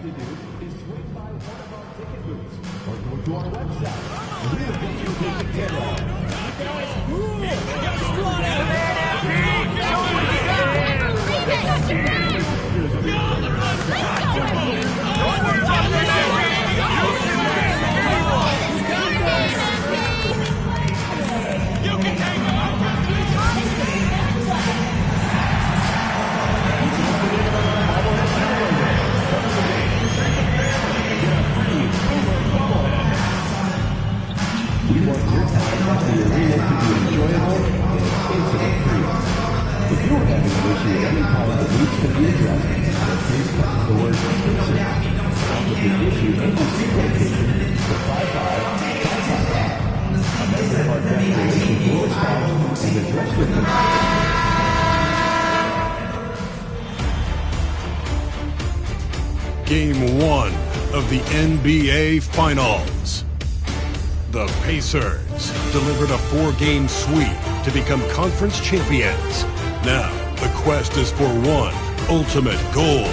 to do is swing by one of our ticket booths or go to our website. We'll get you taken care of. You guys, get squad out of there We want your time at the arena to be enjoyable and incident-free. If you are having an issue at any time that needs to be addressed, please come to the word "concern." Out of the issue agency location to 55555. A member of our guest relations will respond and address your concern. Game 1 of the NBA Finals. The Pacers delivered a 4-game sweep to become conference champions. Now, the quest is for one ultimate goal.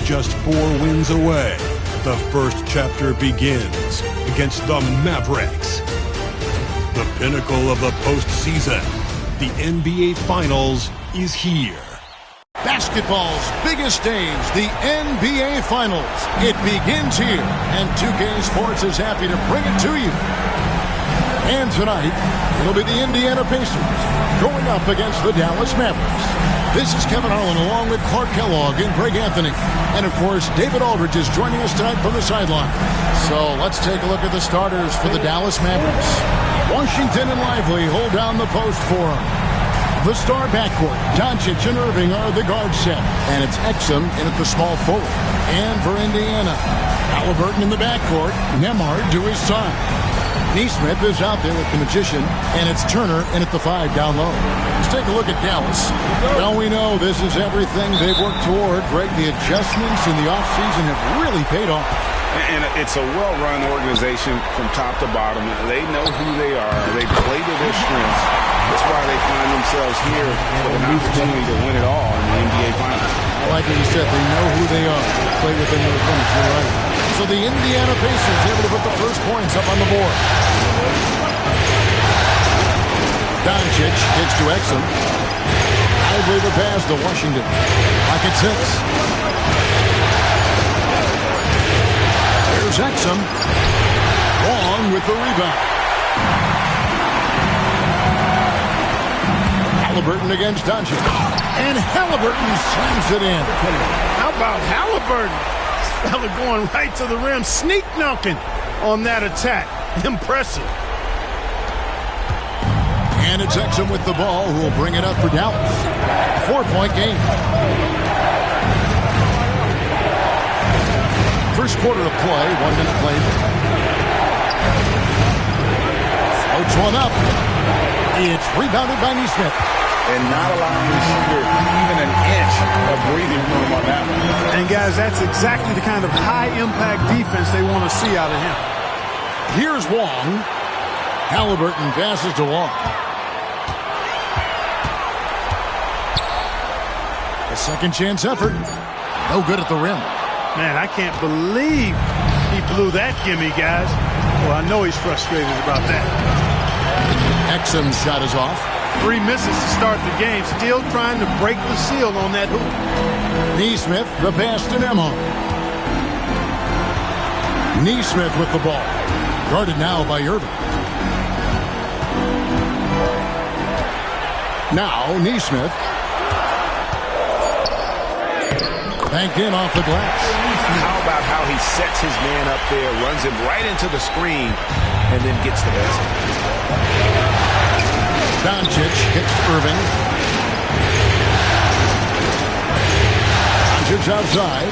Just 4 wins away. The first chapter begins against the Mavericks. The pinnacle of the postseason. The NBA Finals is here. Basketball's biggest stage, the NBA Finals. It begins here, and 2K Sports is happy to bring it to you. And tonight, it'll be the Indiana Pacers going up against the Dallas Mavericks. This is Kevin Harlan along with Clark Kellogg and Greg Anthony. And of course, David Aldridge is joining us tonight from the sideline. So let's take a look at the starters for the Dallas Mavericks. Washington and Lively hold down the post for them. The star backcourt, Doncic and Irving are the guard set. And it's Exum in at the small forward. And for Indiana, Halliburton in the backcourt, Nembhard to his side. Neesmith is out there with the Magician, and it's Turner in at the 5 down low. Let's take a look at Dallas. Well, we know this is everything they've worked toward. Greg, the adjustments in the offseason have really paid off. And it's a well-run organization from top to bottom. They know who they are. They play to their strengths. That's why they find themselves here with an opportunity to win it all in the NBA Finals. I like what you said. They know who they are. They play within their limits. You're right. So the Indiana Pacers able to put the first points up on the board. Doncic gets to Exum. I believe the pass to Washington. Like it 6. There's Exum. Long with the rebound. Halliburton against Doncic. And Halliburton slams it in. How about Halliburton? Fella going right to the rim, sneak dunking on that attack. Impressive. And it's Exum with the ball who will bring it up for Dallas. 4-point game. First quarter of play, 1 minute played. Floats one up. It's rebounded by Neesmith. And not allowing the shooter even an inch of breathing room on that one. And guys, that's exactly the kind of high-impact defense they want to see out of him. Here's Wong. Halliburton passes to Wong. A second chance effort. No good at the rim. Man, I can't believe he blew that gimme, guys. Well, I know he's frustrated about that. Exum's shot is off. 3 misses to start the game, still trying to break the seal on that hoop. Neesmith, the pass to Nembhard. Neesmith with the ball. Guarded now by Irving. Now Neesmith. Banked in off the glass. How about how he sets his man up there, runs him right into the screen, and then gets the basket. Doncic kicks to Irving. Doncic's outside.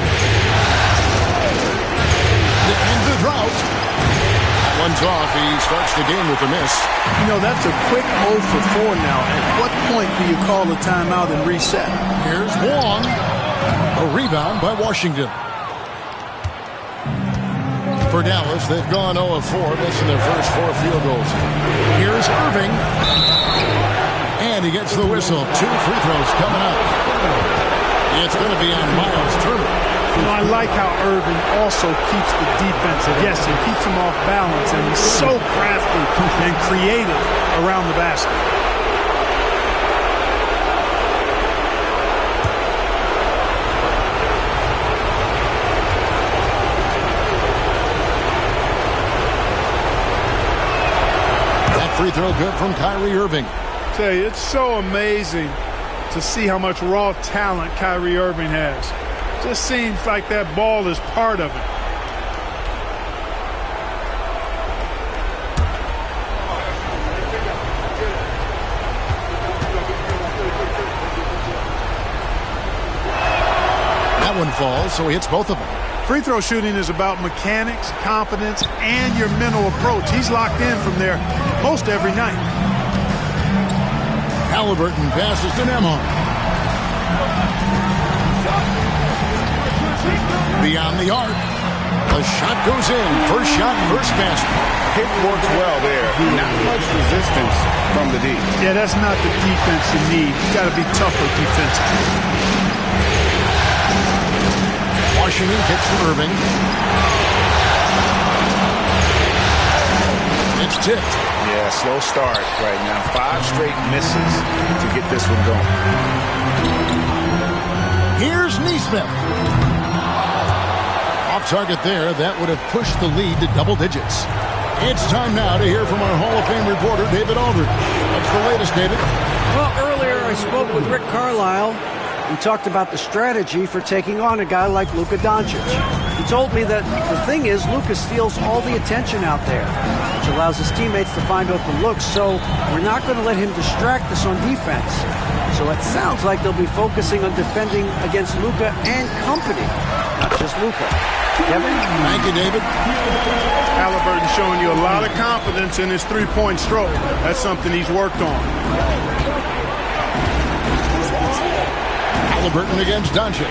And the drought. That one's off. He starts the game with a miss. You know, that's a quick 0 for 4 now. At what point do you call a timeout and reset? Here's Wong. A rebound by Washington. For Dallas, they've gone 0 of 4, missing their first 4 field goals. Here's Irving. And he gets the whistle. 2 free throws coming up. It's going to be on Miles Turner. You know, I like how Irving also keeps the defense guessing, keeps them off balance, and he's so crafty and creative around the basket. That free throw good from Kyrie Irving. I tell you, it's so amazing to see how much raw talent Kyrie Irving has. Just seems like that ball is part of it. That one falls, so he hits both of them. Free throw shooting is about mechanics, confidence, and your mental approach. He's locked in from there most every night. Halliburton passes to Nembhard. Beyond the arc. The shot goes in. First shot, first basket. Hit works well there. Not much resistance from the D. Yeah, that's not the defense you need. You got to be tougher defensively. Washington kicks to Irving. It's tipped. Yeah, slow start right now. 5 straight misses to get this one going. Here's Nesmith. Off target there. That would have pushed the lead to double digits. It's time now to hear from our Hall of Fame reporter, David Aldridge. What's the latest, David? Well, earlier I spoke with Rick Carlisle. We talked about the strategy for taking on a guy like Luka Doncic. He told me that the thing is Luka steals all the attention out there, which allows his teammates to find open looks, so we're not going to let him distract us on defense. So it sounds like they'll be focusing on defending against Luka and company, not just Luka. Kevin? Thank you, David. Halliburton showing you a lot of confidence in his three-point stroke. That's something he's worked on. Halliburton against Doncic.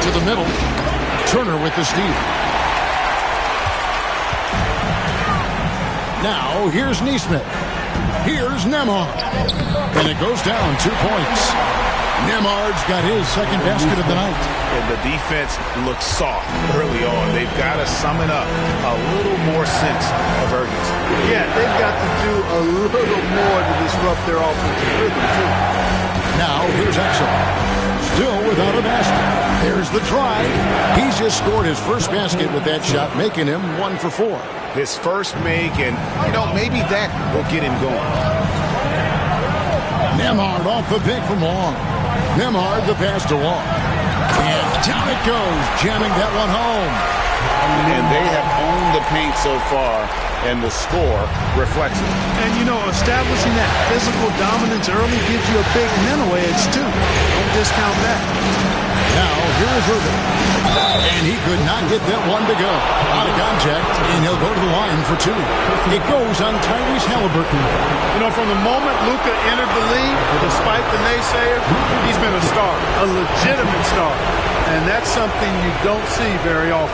To the middle. Turner with the steal. Now, here's Nesmith. Here's Nembhard. And it goes down 2 points. Nembhard's got his second basket of the night. And the defense looks soft early on. They've got to summon up a little more sense of urgency. Yeah, they've got to do a little more to disrupt their offensive rhythm, too. Now, here's Exum. Still without a basket. There's the drive. He's just scored his first basket with that shot, making him 1 for 4. His first make, and, maybe that will get him going. Nembhard off the pick from Long. Nembhard the pass to Long. And down it goes, jamming that one home. And they have owned the paint so far, and the score reflects it. And, establishing that physical dominance early gives you a big mental edge, too. Don't discount that. Now, here's Irving. And he could not get that one to go. Out of contact, and he'll go to the line for 2. It goes on Tyrese Halliburton. From the moment Luka entered the league, despite the naysayers, he's been a star, a legitimate star. And that's something you don't see very often.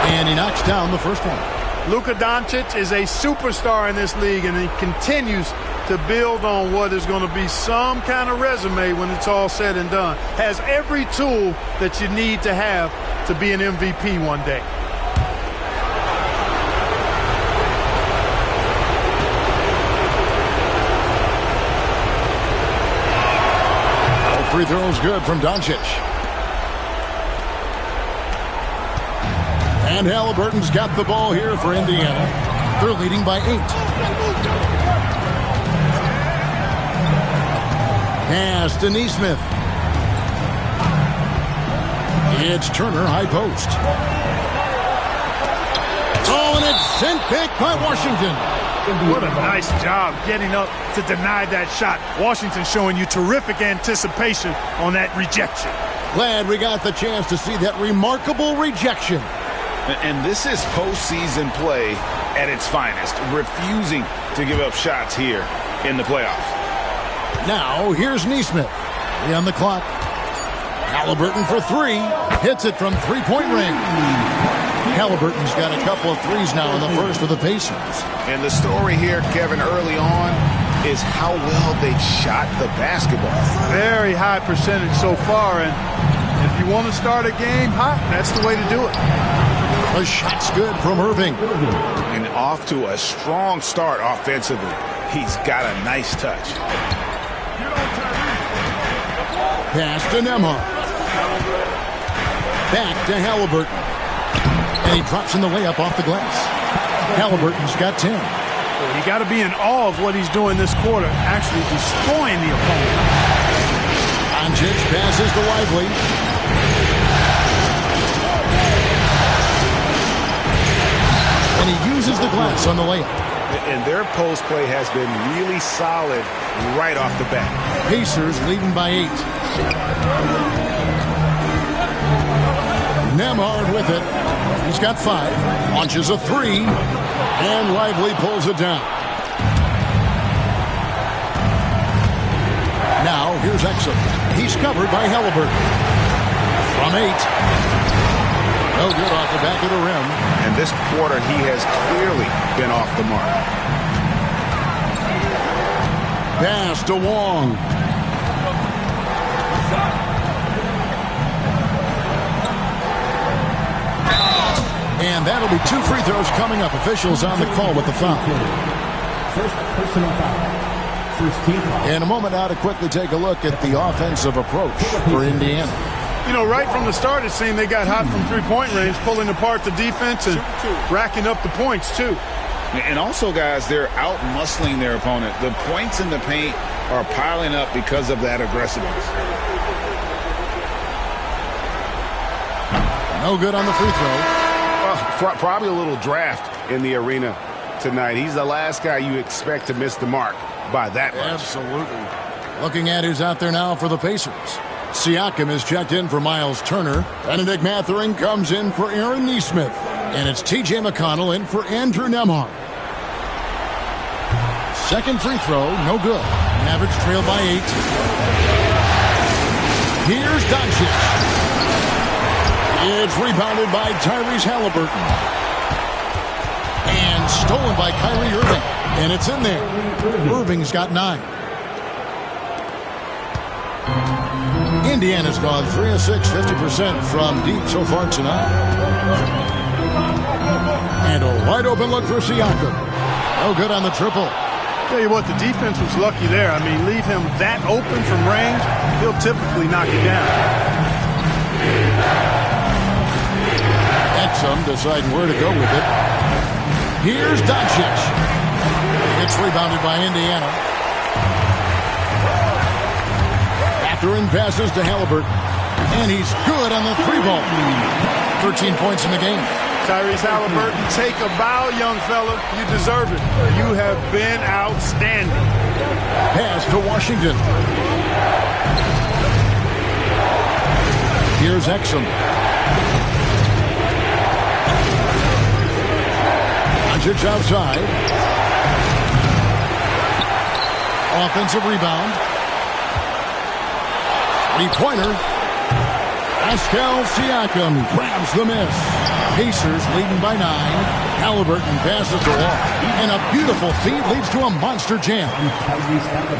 And he knocks down the first one. Luka Doncic is a superstar in this league, and he continues to build on what is going to be some kind of resume when it's all said and done. Has every tool that you need to have to be an MVP one day. All free throws good from Doncic. And Halliburton's got the ball here for Indiana. They're leading by 8. Pass to Nesmith. It's Turner, high post. Oh, and it's sent back by Washington. What a nice job getting up to deny that shot. Washington showing you terrific anticipation on that rejection. Glad we got the chance to see that remarkable rejection. And this is postseason play at its finest, refusing to give up shots here in the playoffs. Now, here's Neesmith. 3 on the clock. Halliburton for 3. Hits it from three-point range. Halliburton's got a couple of threes now in the first for the Pacers. And the story here, Kevin, early on is how well they've shot the basketball. Very high percentage so far, and if you want to start a game hot, that's the way to do it. The shot's good from Irving. And off to a strong start offensively. He's got a nice touch. Pass to Nembhard. Back to Halliburton. And he drops in the layup off the glass. Halliburton's got 10. You got to be in awe of what he's doing this quarter, actually destroying the opponent. Doncic passes to Lively. And he uses the glass on the layup. And their post play has been really solid right off the bat. Pacers leading by 8. Nembhard with it. He's got 5. Launches a 3. And Lively pulls it down. Now, here's Exum. He's covered by Halliburton. From 8. No good off the back of the rim. And this quarter, he has clearly been off the mark. Pass to Wong. And that'll be 2 free throws coming up. Officials on the call with the foul. First personal foul. First team foul. In a moment now to quickly take a look at the offensive approach for Indiana. You know, right from the start, it seemed they got hot from three-point range, pulling apart the defense and racking up the points, too. And also, guys, they're out-muscling their opponent. The points in the paint are piling up because of that aggressiveness. No good on the free throw. Probably a little draft in the arena tonight. He's the last guy you expect to miss the mark by that much. Absolutely. Looking at who's out there now for the Pacers. Siakam is checked in for Miles Turner. Benedict Mathurin comes in for Aaron Neesmith. And it's T.J. McConnell in for Andrew Nembhard. Second free throw, no good. Mavericks trail by 8. Here's Doncic. It's rebounded by Tyrese Halliburton. And stolen by Kyrie Irving. And it's in there. Irving's got 9. Indiana's gone 3 of 6, 50% from deep so far tonight. And a wide open look for Siakam. No good on the triple. Tell you what, the defense was lucky there. I mean, leave him that open from range, he'll typically knock it down. Exum deciding where to go with it. Here's Doncic. It's rebounded by Indiana. Mathurin passes to Halliburton. And he's good on the 3-ball. 13 points in the game. Tyrese Halliburton, take a bow, young fella. You deserve it. You have been outstanding. Pass to Washington. Here's Exum. Doncic outside. Offensive rebound. 3-pointer. Pascal Siakam grabs the miss. Pacers leading by 9. Halliburton passes the ball. And a beautiful feed leads to a monster jam.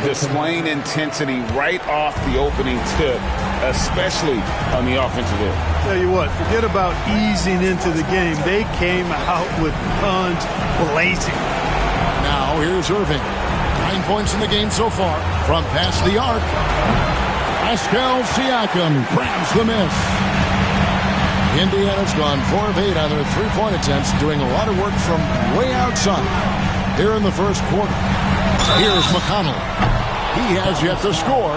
Displaying intensity right off the opening tip, especially on the offensive end. Tell you what, forget about easing into the game. They came out with guns blazing. Now here's Irving. 9 points in the game so far from past the arc. Pascal Siakam grabs the miss. Indiana's gone 4 of 8 on their 3-point attempts, doing a lot of work from way outside here in the first quarter. Here's McConnell. He has yet to score.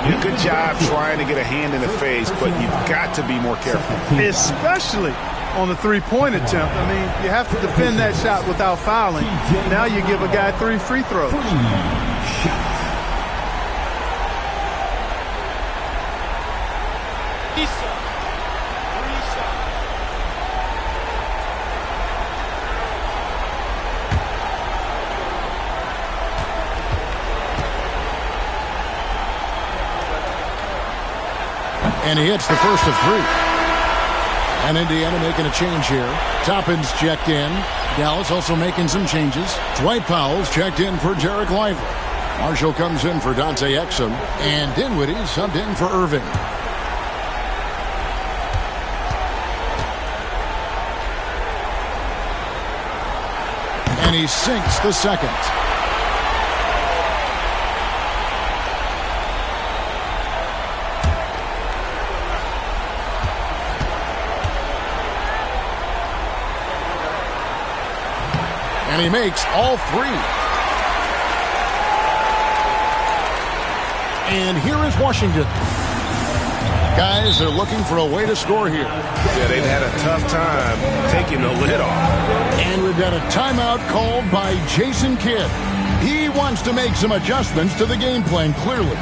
Yeah, good job trying to get a hand in the face, but you've got to be more careful. Especially on the 3-point attempt. I mean, you have to defend that shot without fouling. Now you give a guy 3 free throws. And he hits the first of 3. And Indiana making a change here. Toppin's checked in. Dallas also making some changes. Dwight Powell's checked in for Derek Lively. Marshall comes in for Dante Exum. And Dinwiddie subbed in for Irving. And he sinks the second. And he makes all 3. And here is Washington. Guys, they're looking for a way to score here. Yeah, they've had a tough time taking the lid off. And we've got a timeout called by Jason Kidd. He wants to make some adjustments to the game plan, clearly.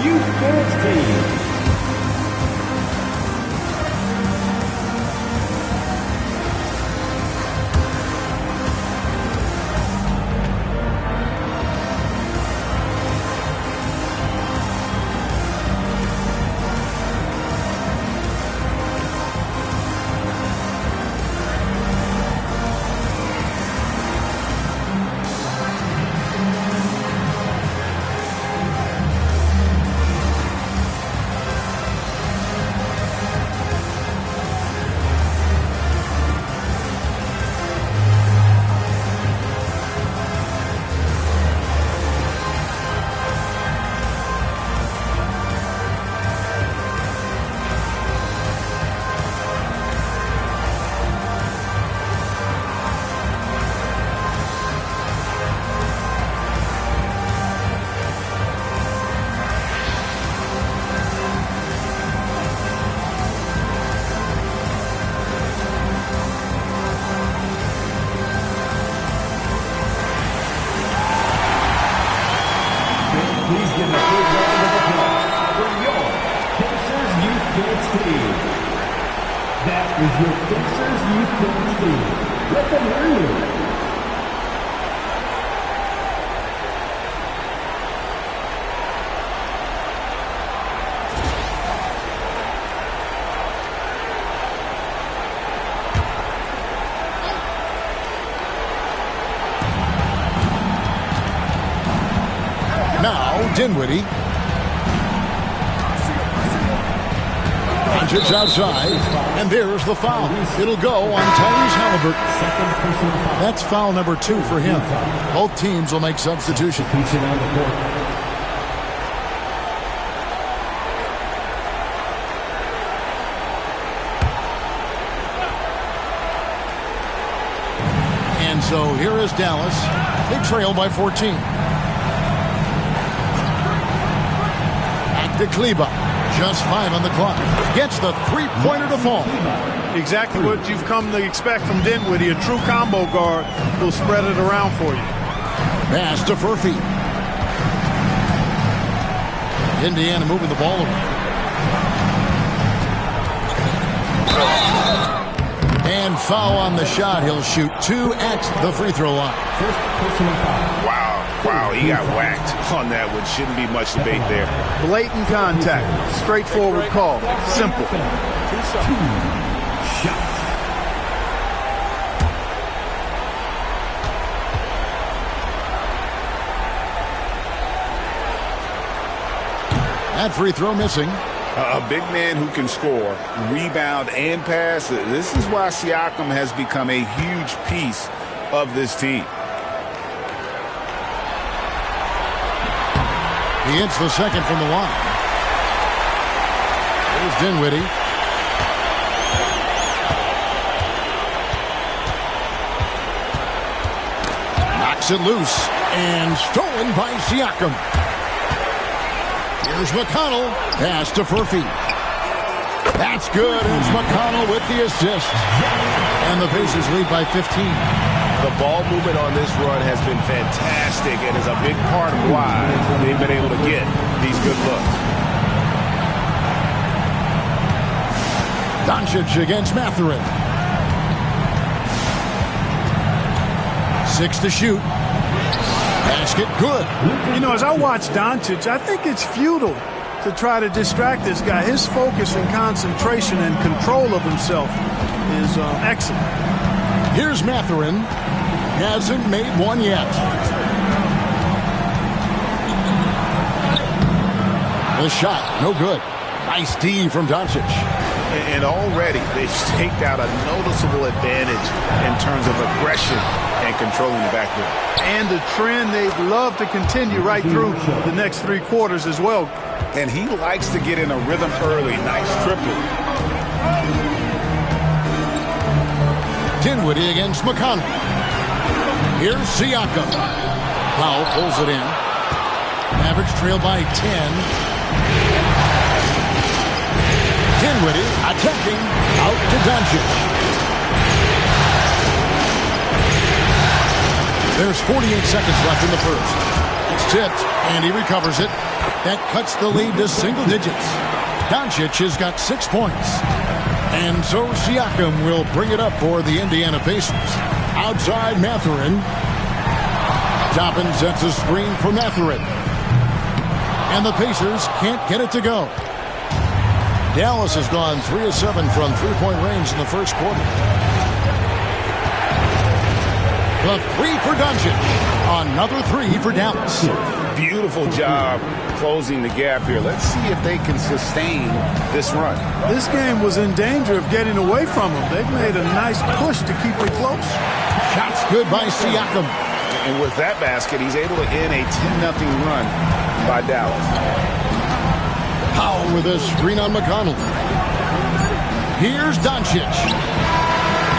Youth Kids team. Please give a big round of applause for your Pacers Youth Kids team. That is your Pacers Youth Kids team. Let them hear you. Now, Dinwiddie. Doncic outside, and there's the foul. It'll go on Tyrese Halliburton. That's foul number 2 for him. Both teams will make substitutions. And so here is Dallas. They trail by 14. To Kleba, just 5 on the clock. Gets the three-pointer to fall. Exactly what you've come to expect from Dinwiddie. A true combo guard will spread it around for you. Pass to Furphy. Indiana moving the ball around. And foul on the shot. He'll shoot 2 at the free throw line. First personal foul. Wow, he got whacked on that one. Shouldn't be much debate there. Blatant contact. Straightforward call. Simple. 2 shots. That free throw missing. A big man who can score, rebound, and pass. This is why Siakam has become a huge piece of this team. He hits the second from the line. Here's Dinwiddie. Knocks it loose and stolen by Siakam. Here's McConnell. Pass to Furphy. That's good. It's McConnell with the assist. And the Pacers lead by 15. The ball movement on this run has been fantastic and is a big part of why they've been able to get these good looks. Doncic against Mathurin. 6 to shoot. Basket good. You know, as I watch Doncic, I think it's futile to try to distract this guy. His focus and concentration and control of himself is excellent. Here's Mathurin. Hasn't made one yet. The shot, no good. Nice D from Doncic. And already they've staked out a noticeable advantage in terms of aggression and controlling the backcourt. And the trend they'd love to continue right through the next 3 quarters as well. And he likes to get in a rhythm early. Nice triple. Dinwiddie against McConnell. Here's Siakam. Powell pulls it in. Mavericks trail by 10. Dinwiddie attacking. Out to Doncic. There's 48 seconds left in the first. It's tipped, and he recovers it. That cuts the lead to single digits. Doncic has got 6 points. And so Siakam will bring it up for the Indiana Pacers. Outside Mathurin. Toppin sets a screen for Mathurin. And the Pacers can't get it to go. Dallas has gone 3 of 7 from three-point range in the first quarter. The 3 for Doncic. Another 3 for Dallas. Beautiful job closing the gap here. Let's see if they can sustain this run. This game was in danger of getting away from them. They've made a nice push to keep it close. Shots good by Siakam. And with that basket, he's able to end a 10-0 run by Dallas. Powell with a screen on McConnell. Here's Doncic.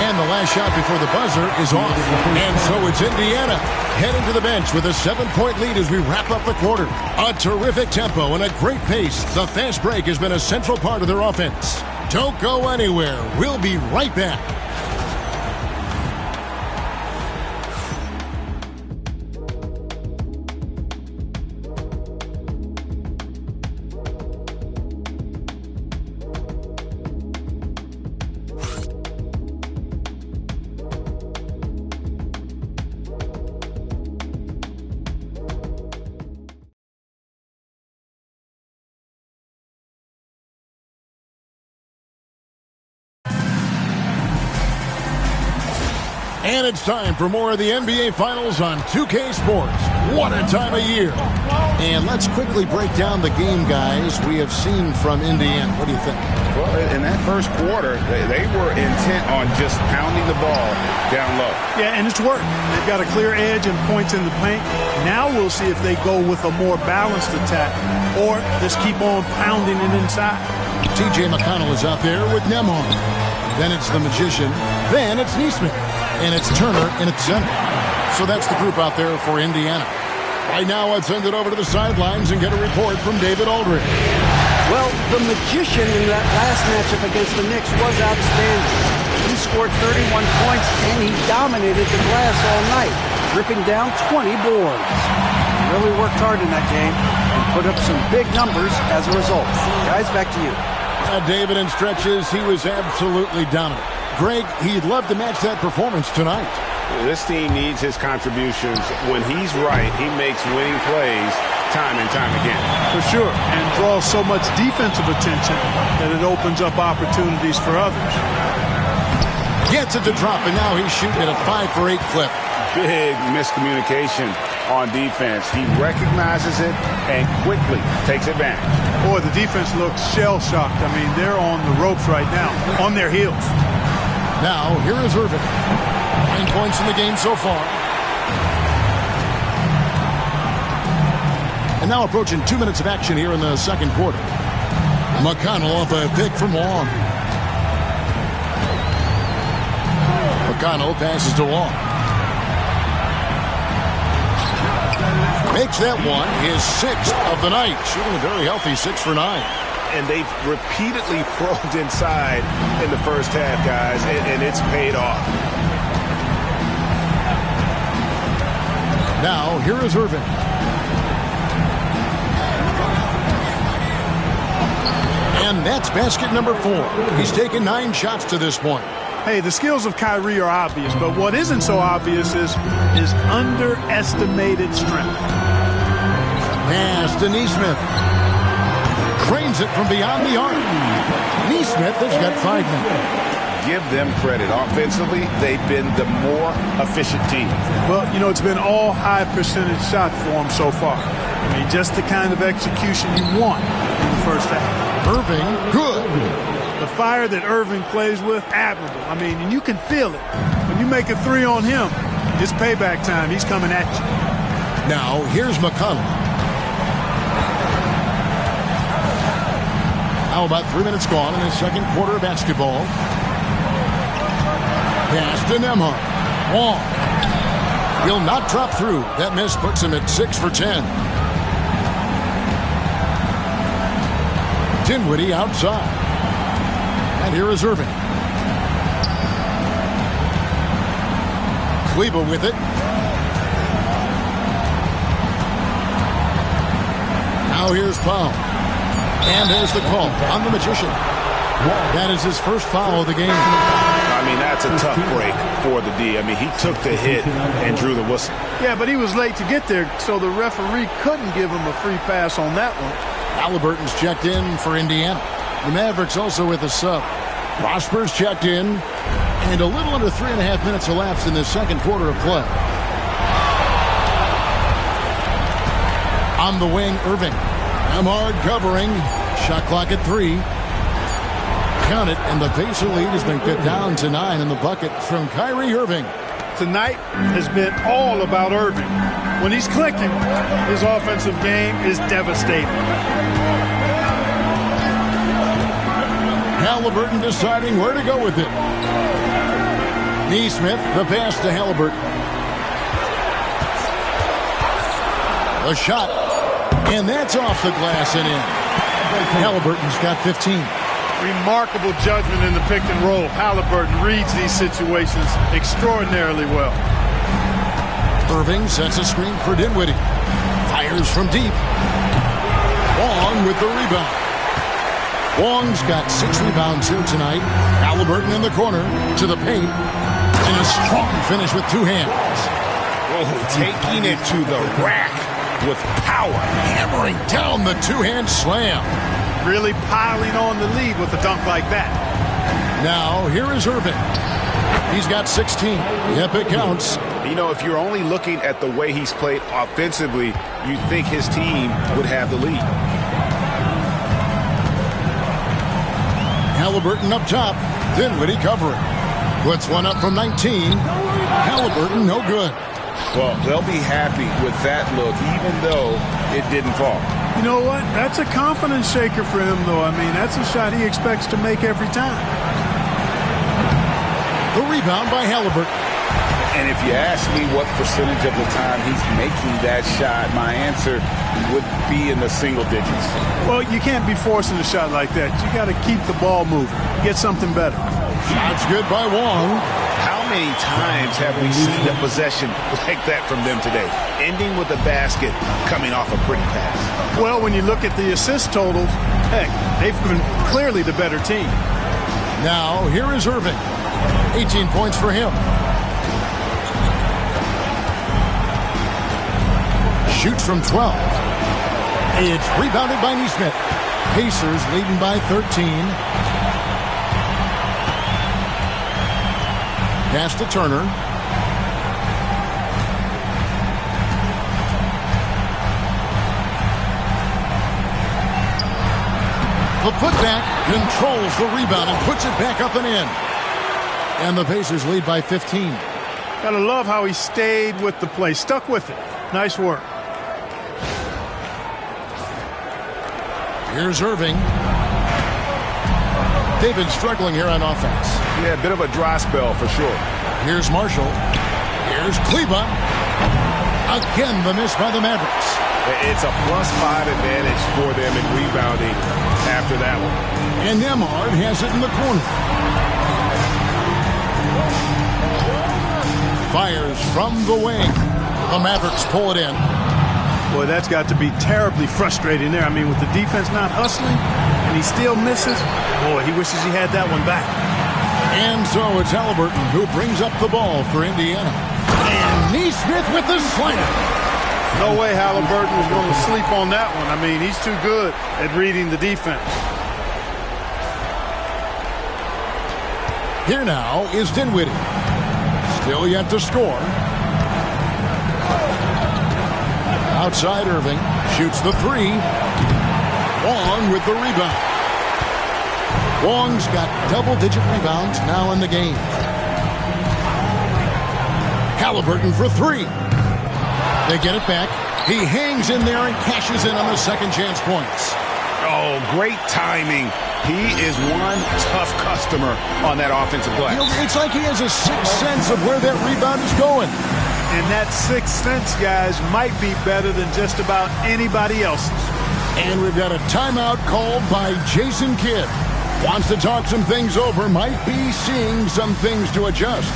And the last shot before the buzzer is off. And so it's Indiana heading to the bench with a 7-point lead as we wrap up the quarter. A terrific tempo and a great pace. The fast break has been a central part of their offense. Don't go anywhere. We'll be right back. And it's time for more of the NBA Finals on 2K Sports. What a time of year. And let's quickly break down the game, guys, we have seen from Indiana. What do you think? Well, in that first quarter, they were intent on just pounding the ball down low. Yeah, and it's worked. They've got a clear edge and points in the paint. Now we'll see if they go with a more balanced attack or just keep on pounding it inside. T.J. McConnell is out there with Nemhard. Then it's the Magician. Then it's Neesmith. And it's Turner in its center. So that's the group out there for Indiana. Right now, let's send it over to the sidelines and get a report from David Aldridge. Well, the Magician in that last matchup against the Knicks was outstanding. He scored 31 points, and he dominated the glass all night, ripping down 20 boards. He really worked hard in that game and put up some big numbers as a result. Guys, back to you. David, in stretches, he was absolutely dominant. Greg, he'd love to match that performance tonight. This team needs his contributions. When he's right, he makes winning plays time and time again. For sure, and draws so much defensive attention that it opens up opportunities for others. Gets it to drop, and now he's shooting at a 5-for-8 clip. Big miscommunication on defense. He recognizes it and quickly takes advantage. Boy, the defense looks shell-shocked. I mean, they're on the ropes right now, on their heels. Now, here is Irvin. 9 points in the game so far. And now approaching 2 minutes of action here in the second quarter. McConnell off a pick from Long. McConnell passes to Long. Makes that one his 6th of the night. Shooting a very healthy 6 for 9. And they've repeatedly probed inside in the first half, guys, and it's paid off. Now, here is Irvin. And that's basket number 4. He's taken 9 shots to this point. Hey, the skills of Kyrie are obvious, but what isn't so obvious is his underestimated strength. Pass to Neesmith. Cranes it from beyond the arc. Neesmith has got 5 men. Give them credit. Offensively, they've been the more efficient team. Well, you know, it's been all high percentage shots for them so far. I mean, just the kind of execution you want in the first half. Irving, good. The fire that Irving plays with, admirable. I mean, and you can feel it. When you make a 3 on him, it's payback time. He's coming at you. Now, here's McConnell. Now about 3 minutes gone in the second quarter of basketball. Pass to Nembhard. Wong. Will not drop through. That miss puts him at 6 for 10. Dinwiddie outside. And here is Irving. Kleba with it. Now here's Powell. And there's the call on the Magician. That is his first foul of the game. I mean, that's a tough break for the D. I mean, he took the hit and drew the whistle. Yeah, but he was late to get there, so the referee couldn't give him a free pass on that one. Halliburton's checked in for Indiana. The Mavericks also with a sub. Prosper's checked in. And a little under 3.5 minutes elapsed in the second quarter of play. On the wing, Irving. Nembhard covering. Shot clock at 3. Count it, and the Pacer lead has been cut down to 9 in the bucket from Kyrie Irving. Tonight has been all about Irving. When he's clicking, his offensive game is devastating. Halliburton deciding where to go with it. Neesmith, the pass to Halliburton. A shot, and that's off the glass and in. Halliburton's got 15. Remarkable judgment in the pick and roll. Halliburton reads these situations extraordinarily well. Irving sets a screen for Dinwiddie. Fires from deep. Wong with the rebound. Wong's got 6 rebounds here tonight. Halliburton in the corner to the paint. And a strong finish with 2 hands. Oh, taking it to the rack with power. Hammering down the 2-hand slam. Really piling on the lead with a dunk like that. Now, here is Irving. He's got 16. Yep, it counts. You know, if you're only looking at the way he's played offensively, you think his team would have the lead. Halliburton up top. Dinwiddie covering. Puts one up from 19. Halliburton no good. Well, they'll be happy with that look, even though it didn't fall. You know what? That's a confidence shaker for him, though. I mean, that's a shot he expects to make every time. The rebound by Halliburton. And if you ask me what percentage of the time he's making that shot, my answer would be in the single digits. Well, you can't be forcing a shot like that. You got to keep the ball moving. Get something better. Shot's good by Wong. How many times have we seen a possession like that from them today? Ending with a basket, coming off a pretty pass. Well, when you look at the assist totals, heck, they've been clearly the better team. Now, here is Irving. 18 points for him. Shoots from 12. It's rebounded by Neesmith. Pacers leading by 13. Pass to Turner. The putback controls the rebound and puts it back up and in. And the Pacers lead by 15. Gotta love how he stayed with the play. Stuck with it. Nice work. Here's Irving. They've been struggling here on offense. Yeah, a bit of a dry spell for sure. Here's Marshall. Here's Kleba. Again, the miss by the Mavericks. It's a +5 advantage for them in rebounding after that one. And Nembhard has it in the corner. Fires from the wing. The Mavericks pull it in. Boy, that's got to be terribly frustrating there. I mean, with the defense not hustling and he still misses, boy, he wishes he had that one back. And so it's Halliburton who brings up the ball for Indiana. And Neesmith with the slam. No way Halliburton is going to sleep on that one. I mean, he's too good at reading the defense. Here now is Dinwiddie. Still yet to score. Outside Irving. Shoots the three. Wong with the rebound. Wong's got double-digit rebounds now in the game. Halliburton for three. They get it back. He hangs in there and cashes in on the second chance points. Oh, great timing. He is one tough customer on that offensive glass. It's like he has a sixth sense of where that rebound is going. And that sixth sense, guys, might be better than just about anybody else's. And we've got a timeout called by Jason Kidd. Wants to talk some things over, might be seeing some things to adjust.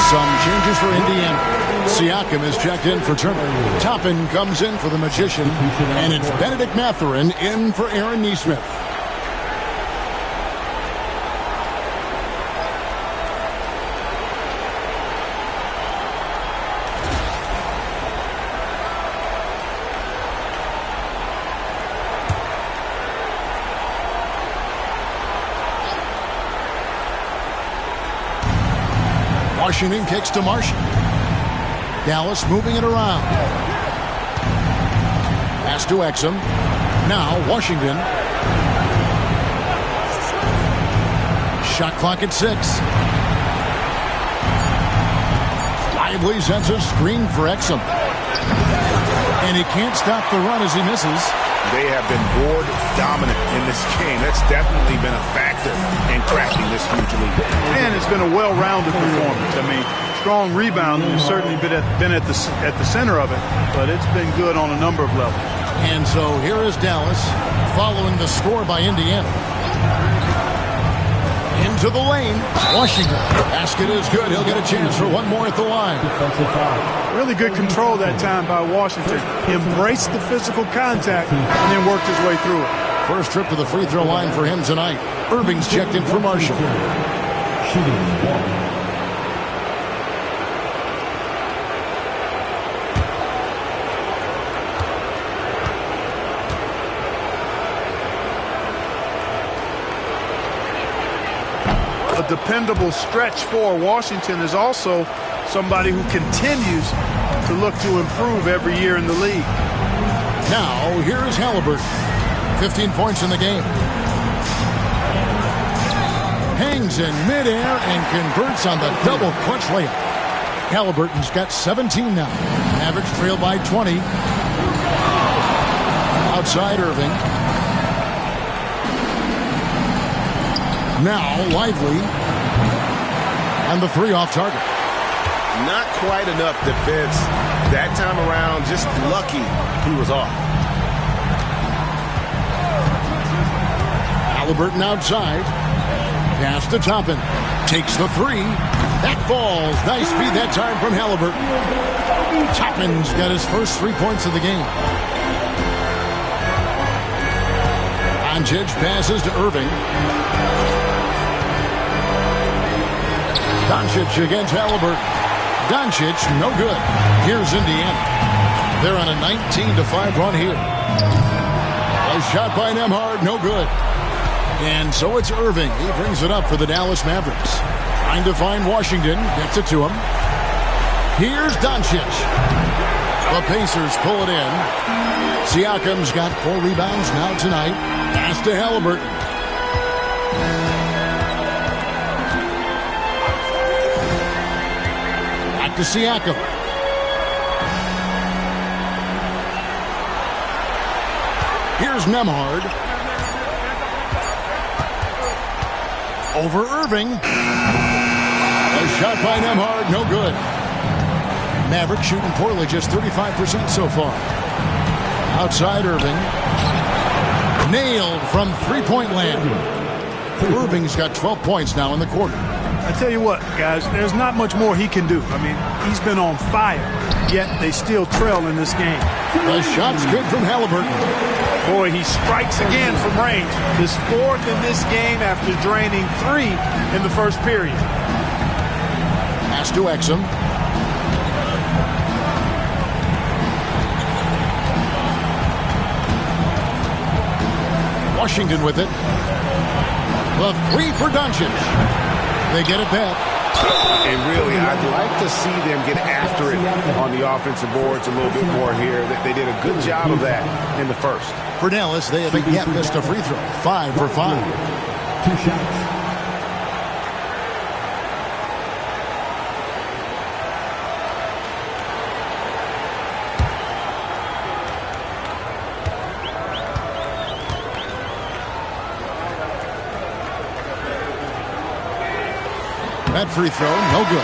Some changes for Indiana. Siakam is checked in for Turner. Toppin comes in for the Magician. And it's Benedict Mathurin in for Aaron Neesmith. Washington kicks to Marshall. Dallas moving it around. Pass to Exum. Now Washington. Shot clock at 6. Lively sends a screen for Exum. And he can't stop the run as he misses. They have been board dominant in this game. That's definitely been a factor in cracking this huge lead. And it's been a well-rounded performance. I mean, strong rebounding has certainly been at the center of it, but it's been good on a number of levels. And so here is Dallas following the score by Indiana. Into the lane. Washington. Basket is good. He'll get a chance for one more at the line. Really good control that time by Washington. He embraced the physical contact and then worked his way through it. First trip to the free throw line for him tonight. Irving's checked in for Marshall. A dependable stretch for Washington is also somebody who continues to look to improve every year in the league. Now, here is Halliburton. 15 points in the game. Hangs in midair and converts on the double clutch layup. Halliburton's got 17 now. Average trail by 20. Outside Irving. Now Lively. And the three off target. Not quite enough defense that time around. Just lucky he was off. Halliburton outside. Pass to Toppin. Takes the three. That falls. Nice feed that time from Halliburton. Toppin's got his first 3 points of the game. Doncic passes to Irving. Doncic against Halliburton. Doncic, no good. Here's Indiana. They're on a 19-5 run here. A shot by Nembhard, no good. And so it's Irving. He brings it up for the Dallas Mavericks. Trying to find Washington. Gets it to him. Here's Doncic. The Pacers pull it in. Siakam's got 4 rebounds now tonight. Pass to Halliburton. Back to Siakam. Here's Nembhard. Over Irving. A shot by Nembhard, no good. Maverick shooting poorly, just 35% so far. Outside Irving. Nailed from three-point land. Irving's got 12 points now in the quarter. I tell you what, guys, there's not much more he can do. I mean, he's been on fire, yet they still trail in this game. The shot's good from Halliburton. Boy, he strikes again from range. His 4th in this game after draining 3 in the first period. Pass to Exum. Washington with it. The 3 for Doncic. They get it back. And really, I'd like to see them get after it on the offensive boards a little bit more here. They did a good job of that in the first. For Dallas, they haven't yet missed a free throw. 5 for 5. 2 shots. That free throw, no good.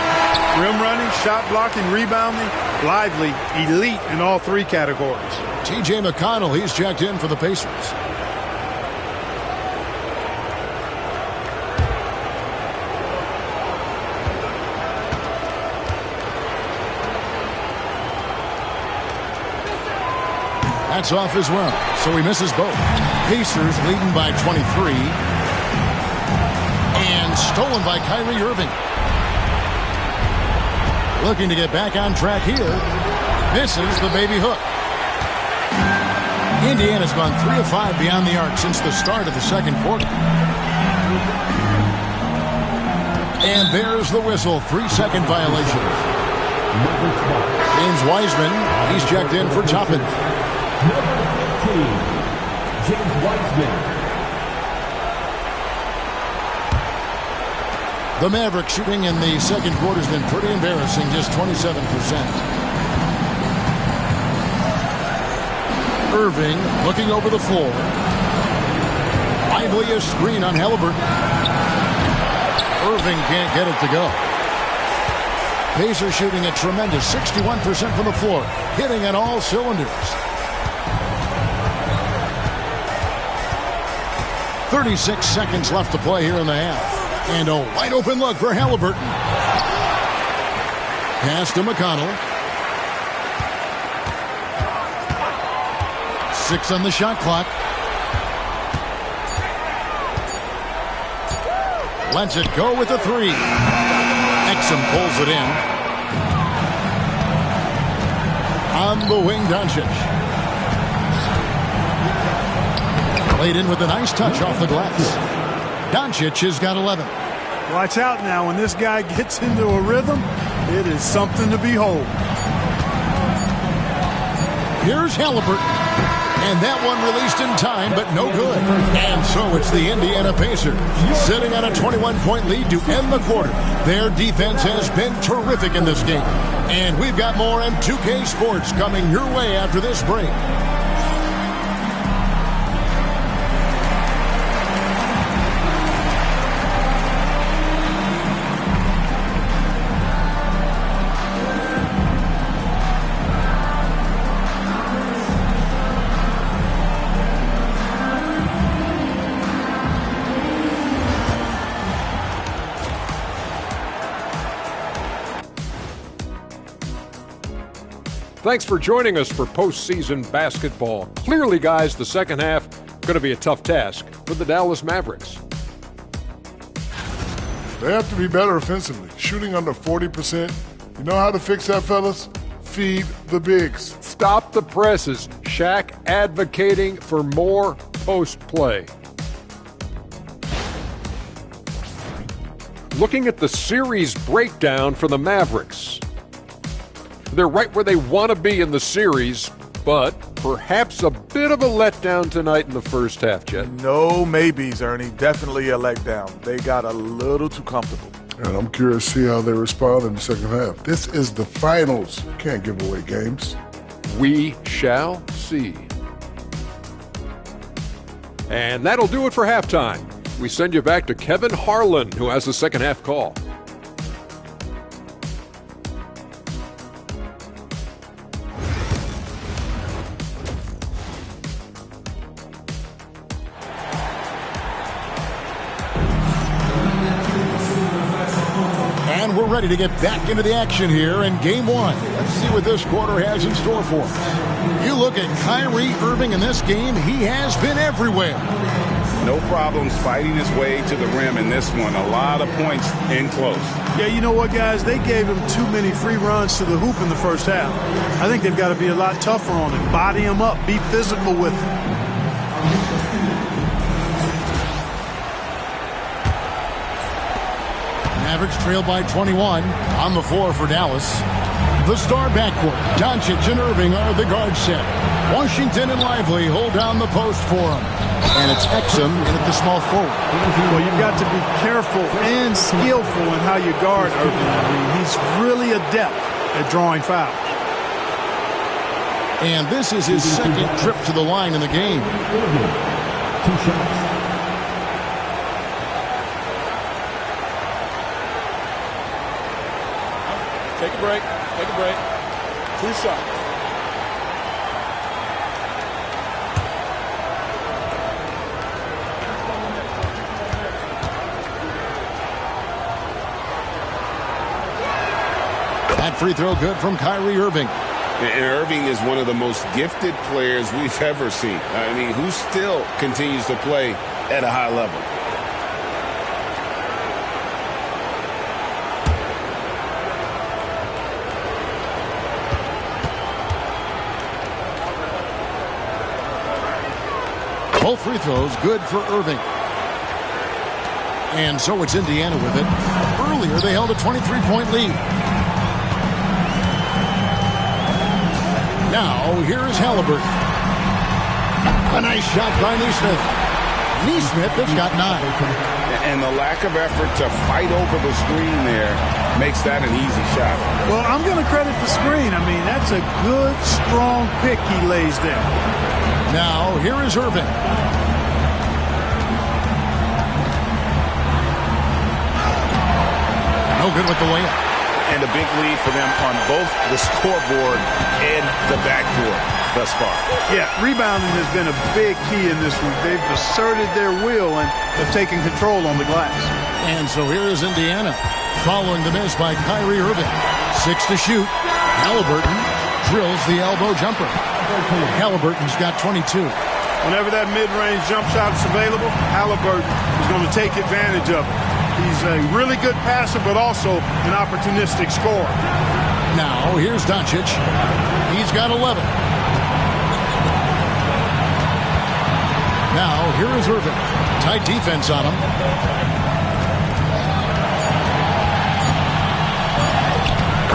Rim running, shot blocking, rebounding, lively, elite in all 3 categories. T.J. McConnell, he's checked in for the Pacers. That's off as well, so he misses both. Pacers leading by 23. And stolen by Kyrie Irving. Looking to get back on track here. Misses the baby hook. Indiana's gone 3 of 5 beyond the arc since the start of the second quarter. And there's the whistle. 3-second violation. James Wiseman, he's checked in for Toppin. Number 15, James Wiseman. The Mavericks shooting in the second quarter has been pretty embarrassing, just 27%. Irving looking over the floor. Lively a screen on Halliburton. Irving can't get it to go. Pacers shooting a tremendous 61% from the floor, hitting on all cylinders. 36 seconds left to play here in the half. And a wide open look for Halliburton. Pass to McConnell. 6 on the shot clock. Lets it go with the 3. Exum pulls it in. On the wing, Doncic. Played in with a nice touch off the glass. Doncic has got 11. Watch out now. When this guy gets into a rhythm, it is something to behold. Here's Halliburton. And that one released in time, but no good. And so it's the Indiana Pacers sitting on a 21-point lead to end the quarter. Their defense has been terrific in this game. And we've got more M2K Sports coming your way after this break. Thanks for joining us for postseason basketball. Clearly, guys, the second half Going to be a tough task for the Dallas Mavericks. They have to be better offensively. Shooting under 40%. You know how to fix that, fellas? Feed the bigs. Stop the presses. Shaq advocating for more post play. Looking at the series breakdown for the Mavericks. They're right where they want to be in the series, but perhaps a bit of a letdown tonight in the first half, Jet. No maybes, Ernie. Definitely a letdown. They got a little too comfortable. And I'm curious to see how they respond in the second half. This is the finals. You can't give away games. We shall see. And that'll do it for halftime. We send you back to Kevin Harlan, who has the second half call. And we're ready to get back into the action here in game one. Let's see what this quarter has in store for us. You look at Kyrie Irving in this game, he has been everywhere. No problems fighting his way to the rim in this one. A lot of points in close. Yeah, you know what, guys? They gave him too many free runs to the hoop in the first half. I think they've got to be a lot tougher on him. Body him up. Be physical with him. Mavericks trail by 21 on the floor for Dallas. The star backcourt, Doncic and Irving are the guard set. Washington and Lively hold down the post for him. And it's Exum in at the small forward. Well, you've got to be careful and skillful in how you guard Irving. I mean, he's really adept at drawing fouls. And this is his second trip to the line in the game. 2 shots. Take a break. Take a break. 2 shots. That free throw good from Kyrie Irving. And Irving is one of the most gifted players we've ever seen. I mean, who still continues to play at a high level. Both free throws good for Irving. And so it's Indiana with it. Earlier, they held a 23-point lead. Now, here's Halliburton. A nice shot by Neesmith. Neesmith has got 9. And the lack of effort to fight over the screen there makes that an easy shot. Well, I'm going to credit the screen. I mean, that's a good, strong pick he lays there. Now, here is Irving. No good with the layup. And a big lead for them on both the scoreboard and the backboard thus far. Yeah, rebounding has been a big key in this one. They've asserted their will and have taken control on the glass. And so here is Indiana following the miss by Kyrie Irving. 6 to shoot. Halliburton drills the elbow jumper. Halliburton's got 22. Whenever that mid-range jump shot is available, Halliburton is going to take advantage of it. He's a really good passer, but also an opportunistic scorer. Now, here's Doncic. He's got 11. Now, here is Irving. Tight defense on him.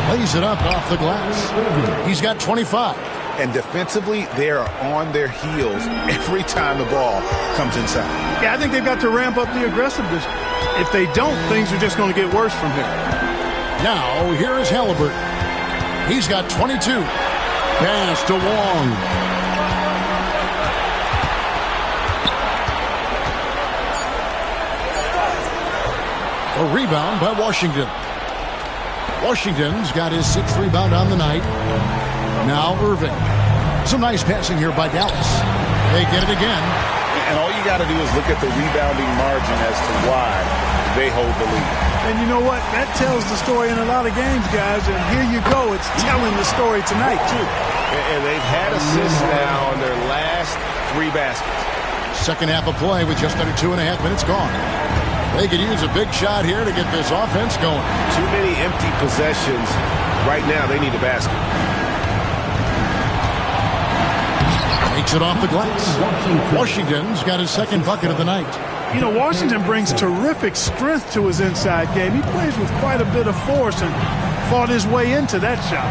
Lays it up off the glass. He's got 25. And defensively, they are on their heels every time the ball comes inside. Yeah, I think they've got to ramp up the aggressiveness. If they don't, things are just going to get worse from here. Now, here is Halliburton. He's got 22. Pass to Wong. A rebound by Washington. Washington's got his 6th rebound on the night. Now Irving. Some nice passing here by Dallas. They get it again. And all you got to do is look at the rebounding margin as to why they hold the lead. And you know what? That tells the story in a lot of games, guys. And here you go. It's telling the story tonight, too. And they've had assists now on their last 3 baskets. Second half of play with just under 2.5 minutes gone. They could use a big shot here to get this offense going. Too many empty possessions. Right now, they need a basket. Takes it off the glass. Washington's got his second bucket of the night. You know, Washington brings terrific strength to his inside game. He plays with quite a bit of force and fought his way into that shot.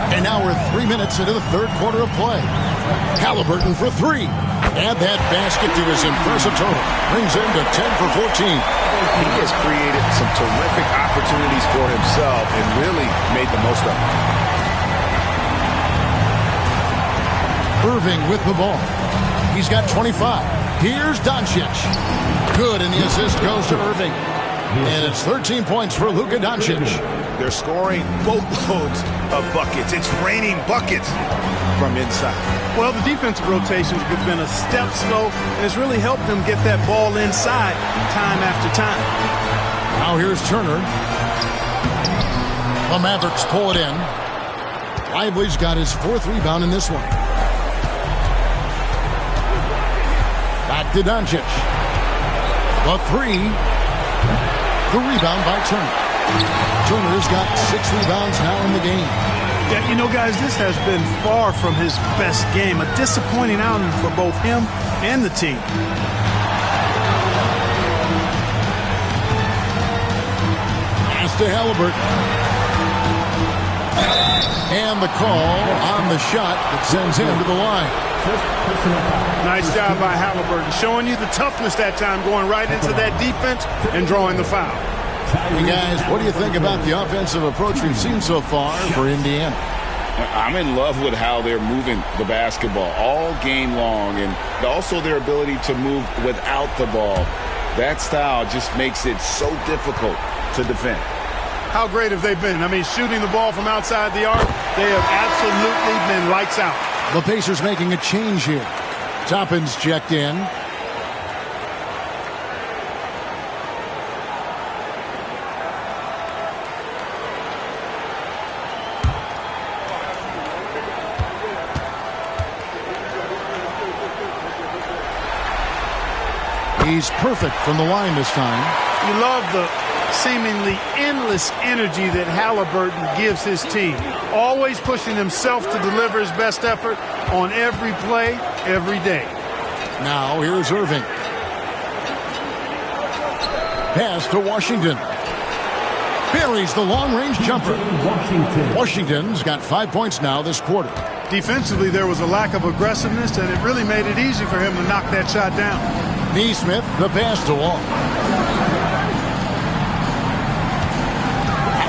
And now we're 3 minutes into the third quarter of play. Halliburton for three. Add that basket to his impressive total. Brings him to 10 for 14. He has created some terrific opportunities for himself and really made the most of them. Irving with the ball. He's got 25. Here's Doncic. Good, and the assist goes to Irving. And it's 13 points for Luka Doncic. They're scoring boatloads of buckets. It's raining buckets from inside. Well, the defensive rotations have been a step slow, and it's really helped them get that ball inside time after time. Now here's Turner. The Mavericks pull it in. Lively's got his fourth rebound in this one. Back to Doncic. The three. The rebound by Turner. Turner's got 6 rebounds now in the game. Yeah, you know, guys, this has been far from his best game. A disappointing outing for both him and the team. Pass to Halliburton. And the call on the shot that sends him to the line. Nice job by Halliburton, showing you the toughness that time, going right into that defense and drawing the foul. Hey guys, what do you think about the offensive approach we've seen so far for Indiana? I'm in love with how they're moving the basketball all game long, and also their ability to move without the ball. That style just makes it so difficult to defend. How great have they been? I mean, shooting the ball from outside the arc, they have absolutely been lights out. The Pacers making a change here. Toppin's checked in. He's perfect from the line this time. You love the seemingly endless energy that Halliburton gives his team. Always pushing himself to deliver his best effort on every play, every day. Now here's Irving. Pass to Washington. Buries the long-range jumper. Washington's got 5 points now this quarter. Defensively, there was a lack of aggressiveness, and it really made it easy for him to knock that shot down. Neesmith, the pass to Wall.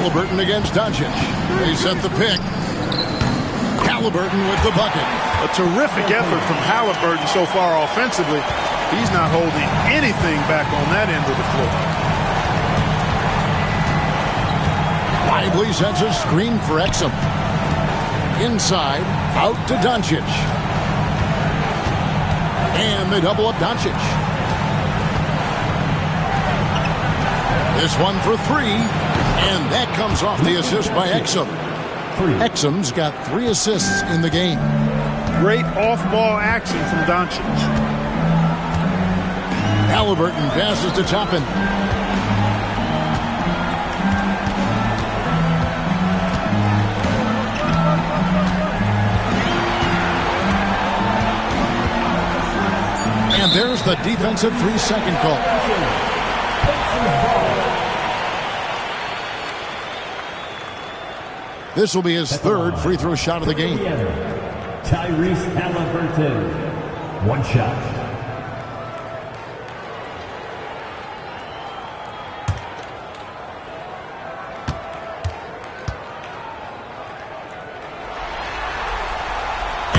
Halliburton against Doncic. They set the pick. Halliburton with the bucket. A terrific effort from Halliburton so far offensively. He's not holding anything back on that end of the floor. Lively sets a screen for Exum. Inside, out to Doncic. And they double up Doncic. This one for three. And that comes off the assist by Exum. Exum's got 3 assists in the game. Great off-ball action from Doncic. Halliburton passes to Toppin. And there's the defensive 3-second call. This will be his third free throw shot of the game. Tyrese Halliburton, 1 shot.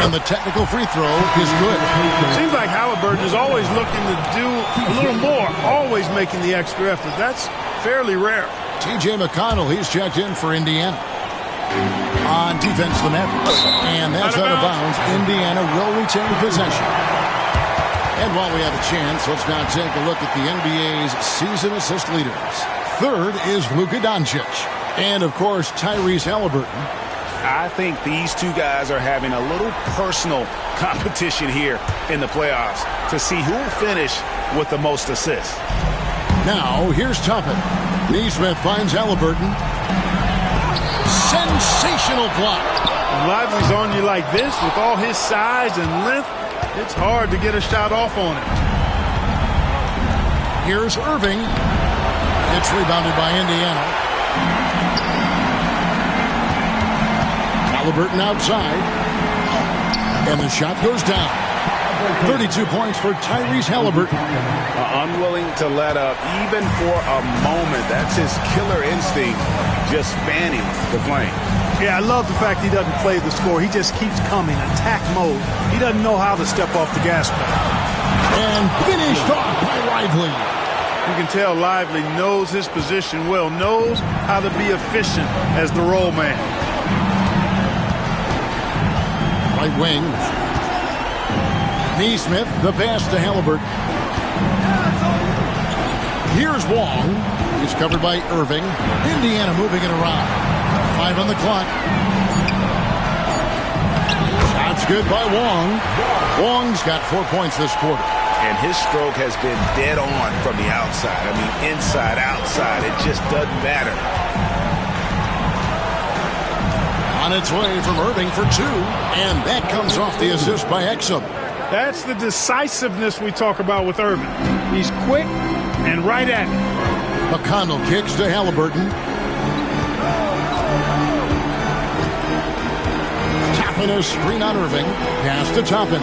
And the technical free throw is good. Seems like Halliburton is always looking to do a little more, always making the extra effort. That's fairly rare. T.J. McConnell, he's checked in for Indiana. On defense, the Mavericks. And that's out of bounds. Indiana will retain possession. And while we have a chance, let's now take a look at the NBA's season assist leaders. Third is Luka Doncic. And, of course, Tyrese Halliburton. I think these two guys are having a little personal competition here in the playoffs to see who will finish with the most assists. Now, here's Toppin. Neesmith finds Halliburton. Sensational block. When Lively's on you like this with all his size and length, it's hard to get a shot off on him. Here's Irving. It's rebounded by Indiana. Halliburton outside. And the shot goes down. 32 points for Tyrese Halliburton. Unwilling to let up even for a moment. That's his killer instinct, just fanning the flame. Yeah, I love the fact he doesn't play the score. He just keeps coming, attack mode. He doesn't know how to step off the gas pedal. And finished off by Lively. You can tell Lively knows his position well, knows how to be efficient as the roll man. Right wing. Neesmith, the pass to Halliburton. Here's Wong. He's covered by Irving. Indiana moving it around. 5 on the clock. Shot's good by Wong. Wong's got 4 points this quarter. And his stroke has been dead on from the outside. I mean, inside, outside, it just doesn't matter. On its way from Irving for 2. And that comes off the assist by Exum. That's the decisiveness we talk about with Irving. He's quick and right at it. McConnell kicks to Halliburton. Toppin a screen on Irving. Pass to Toppin.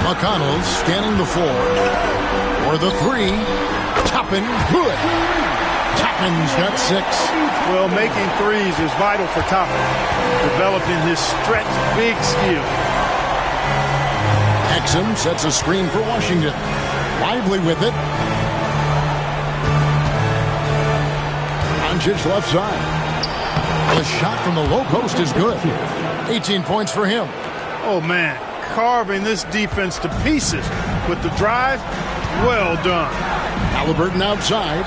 McConnell scanning the floor. For the 3. Toppin, good. Toppin's got 6. Well, making threes is vital for Toppin, developing his stretch big skill. Exum sets a screen for Washington. Lively with it. Doncic left side. The shot from the low post is good. 18 points for him. Oh, man, carving this defense to pieces with the drive. Well done. Halliburton outside.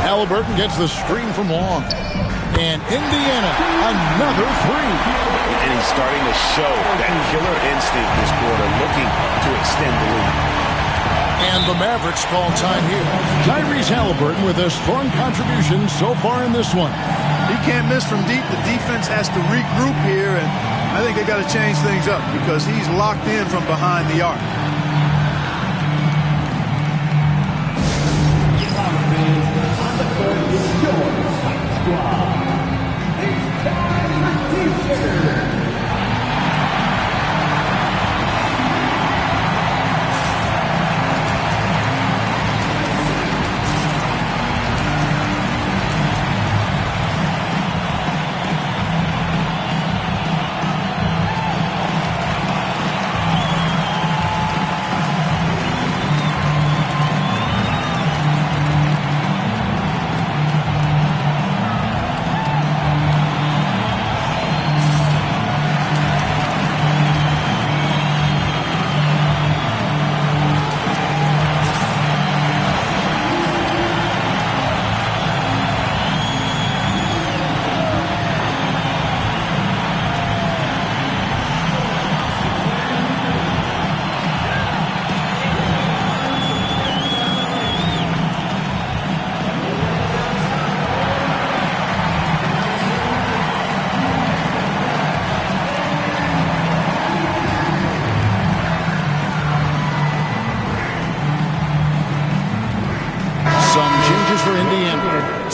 Halliburton gets the screen from Long. And Indiana, another 3. And he's starting to show that killer instinct this quarter, looking to extend the lead. And the Mavericks call time here. Tyrese Halliburton with a strong contribution so far in this one. He can't miss from deep. The defense has to regroup here, and I think they got to change things up because he's locked in from behind the arc.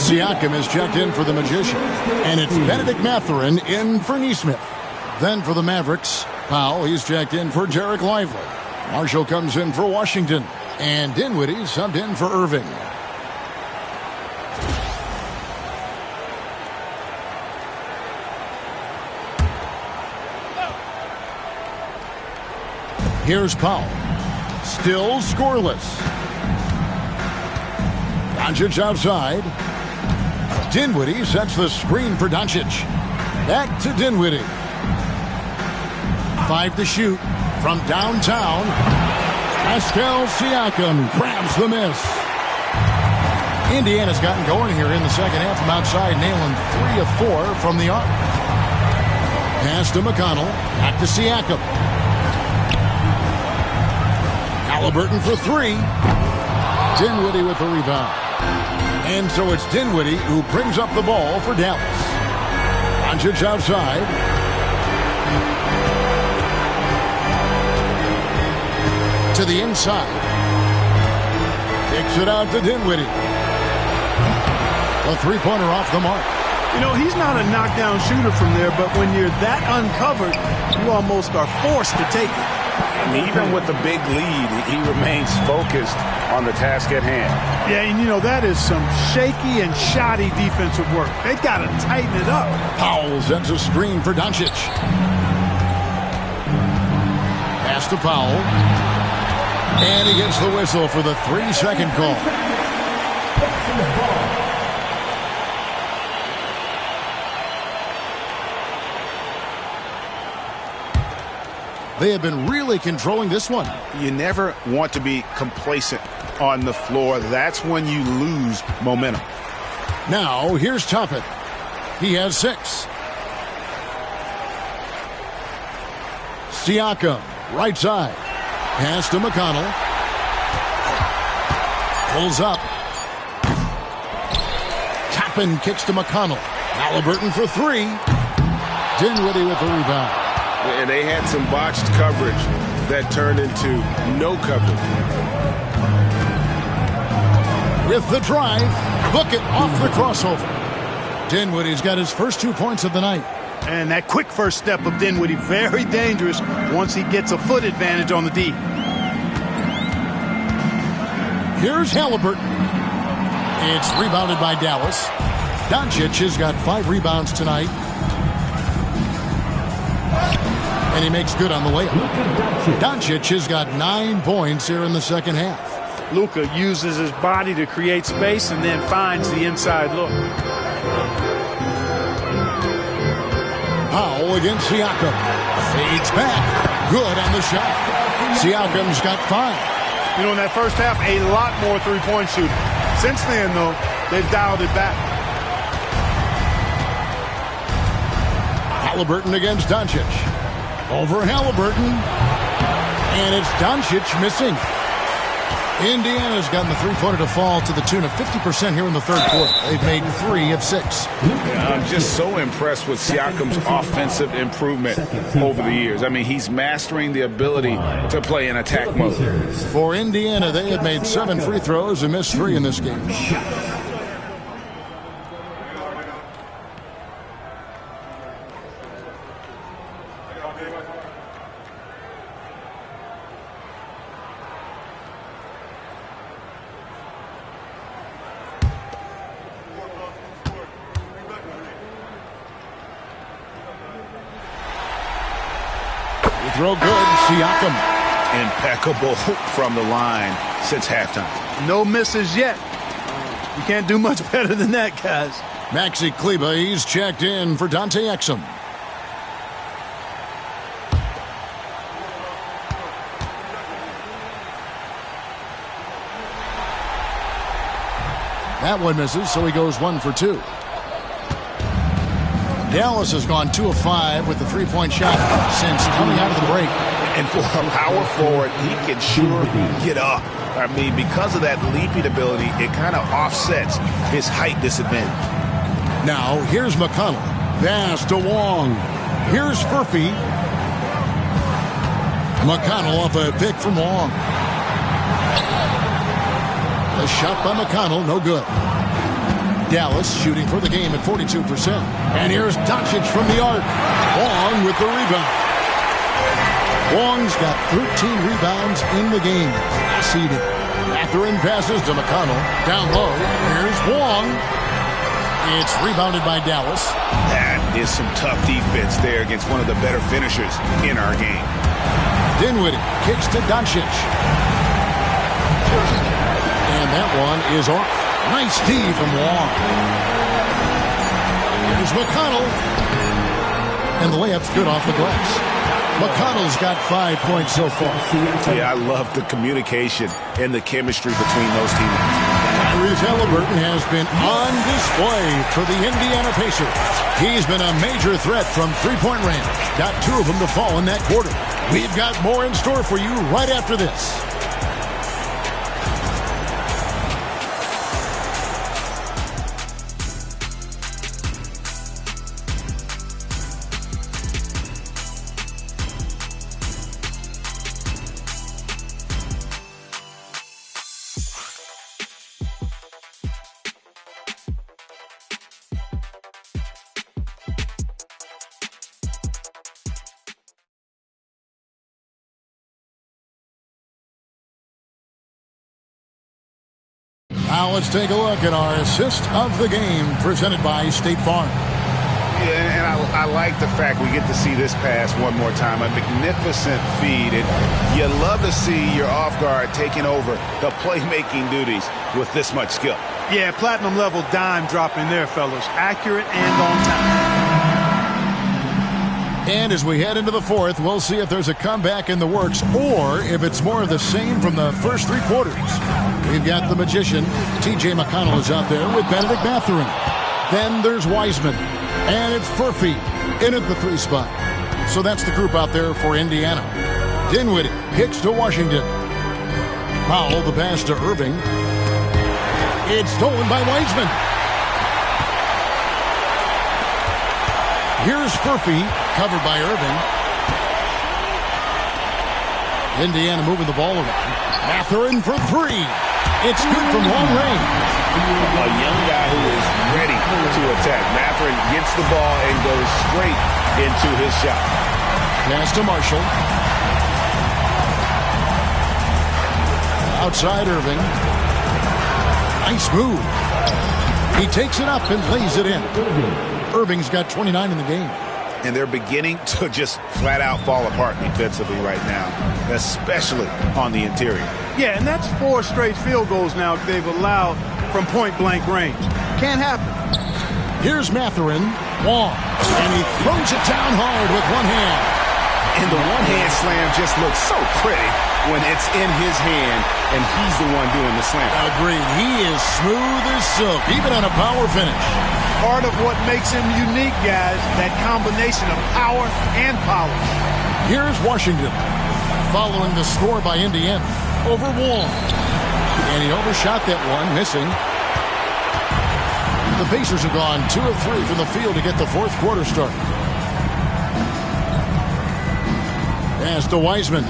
Siakam is checked in for the Magician. And it's Benedict Mathurin in for Neesmith. Then for the Mavericks, Powell, he's checked in for Jarek Lively. Marshall comes in for Washington. And Dinwiddie subbed in for Irving. Here's Powell. Still scoreless. Doncic outside. Dinwiddie sets the screen for Doncic. Back to Dinwiddie. 5 to shoot from downtown. Pascal Siakam grabs the miss. Indiana's gotten going here in the second half from outside, nailing 3 of 4 from the arc. Pass to McConnell. Back to Siakam. Halliburton for 3. Dinwiddie with the rebound. And so it's Dinwiddie who brings up the ball for Dallas. Doncic outside. To the inside. Kicks it out to Dinwiddie. A three-pointer off the mark. You know, he's not a knockdown shooter from there, but when you're that uncovered, you almost are forced to take it. And even with the big lead, he remains focused on the task at hand. Yeah, and you know, that is some shaky and shoddy defensive work. They got to tighten it up. Powell sends a screen for Doncic. Pass to Powell. And he gets the whistle for the 3-second call. They have been really controlling this one. You never want to be complacent on the floor. That's when you lose momentum. Now, here's Toppin. He has 6. Siakam, right side. Pass to McConnell. Pulls up. Toppin kicks to McConnell. Halliburton for 3. Dinwiddie with the rebound. And they had some botched coverage that turned into no coverage. With the drive, book it off the crossover. Dinwiddie's got his first 2 points of the night. And that quick first step of Dinwiddie, very dangerous once he gets a foot advantage on the D. Here's Halliburton. It's rebounded by Dallas. Doncic has got 5 rebounds tonight. And he makes good on the layup. Doncic has got 9 points here in the second half. Luka uses his body to create space and then finds the inside look. Powell against Siakam. Fades back. Good on the shot. Siakam's got 5. You know, in that first half, a lot more three-point shooting. Since then, though, they've dialed it back. Halliburton against Doncic. Over Halliburton. And it's Doncic missing. Indiana's gotten the three-pointer to fall to the tune of 50% here in the third quarter. They've made 3 of 6. I'm just so impressed with Siakam's offensive improvement over the years. I mean, he's mastering the ability to play in attack mode. For Indiana, they have made 7 free throws and missed 3 in this game. Throw good, Siakam. Impeccable from the line since halftime. No misses yet. You can't do much better than that, guys. Maxi Kleber, he's checked in for Dante Exum. That one misses, so he goes 1 for 2. Dallas has gone 2 of 5 with the three-point shot since coming out of the break. And for a power forward, he can sure get up. I mean, because of that leaping ability, it kind of offsets his height disadvantage. Now, here's McConnell. Pass to Wong. Here's Furphy. McConnell off a pick from Wong. A shot by McConnell, no good. Dallas shooting for the game at 42%. And here's Doncic from the arc. Wong with the rebound. Wong's got 13 rebounds in the game. Seeded. Mathurin passes to McConnell. Down low. Here's Wong. It's rebounded by Dallas. That is some tough defense there against one of the better finishers in our game. Dinwiddie kicks to Doncic. And that one is off. Nice D from Wong. Here's McConnell. And the layup's good off the glass. McConnell's got 5 points so far. Yeah, I love the communication and the chemistry between those teammates. Tyrese Halliburton has been on display for the Indiana Pacers. He's been a major threat from three-point range. Got 2 of them to fall in that quarter. We've got more in store for you right after this. Now let's take a look at our assist of the game presented by State Farm. Yeah, and I like the fact we get to see this pass one more time. A magnificent feed. And you love to see your off guard taking over the playmaking duties with this much skill. Yeah, platinum level dime dropping there, fellas. Accurate and on time. And as we head into the fourth, we'll see if there's a comeback in the works or if it's more of the same from the first 3 quarters. We've got the magician, T.J. McConnell, is out there with Benedict Mathurin. Then there's Wiseman. And it's Furphy in at the 3 spot. So that's the group out there for Indiana. Dinwiddie hits to Washington. Powell, the pass to Irving. It's stolen by Wiseman. Here's Furphy, covered by Irving. Indiana moving the ball around. Mathurin for 3. It's good from long range. A young guy who is ready to attack. Mathurin gets the ball and goes straight into his shot. Pass to Marshall. Outside Irving. Nice move. He takes it up and lays it in. Irving's got 29 in the game. And they're beginning to just flat out fall apart defensively right now, especially on the interior. Yeah, and that's 4 straight field goals now they've allowed from point-blank range. Can't happen. Here's Mathurin. Wong. And he throws it down hard with one hand. And the one-hand slam just looks so pretty when it's in his hand and he's the one doing the slam. Agreed. He is smooth as silk, even on a power finish. Part of what makes him unique, guys, that combination of power and polish. Here's Washington, following the score by Indiana over Wong. And he overshot that one, missing. The Pacers have gone 2 of 3 from the field to get the fourth quarter started. Pass to Wiseman.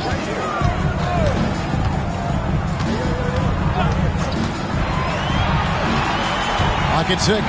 Pocket 6.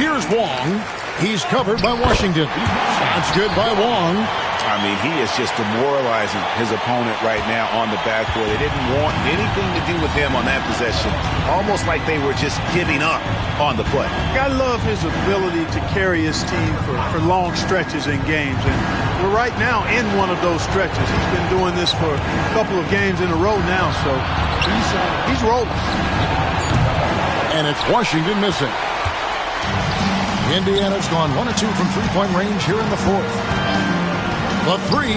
Here's Wong. He's covered by Washington. That's good by Wong. I mean, he is just demoralizing his opponent right now on the backcourt. They didn't want anything to do with him on that possession. Almost like they were just giving up on the play. I love his ability to carry his team for long stretches in games. And we're right now in one of those stretches. He's been doing this for a couple of games in a row now, so he's rolling. And it's Washington missing. Indiana's gone 1 of 2 from three-point range here in the fourth. The 3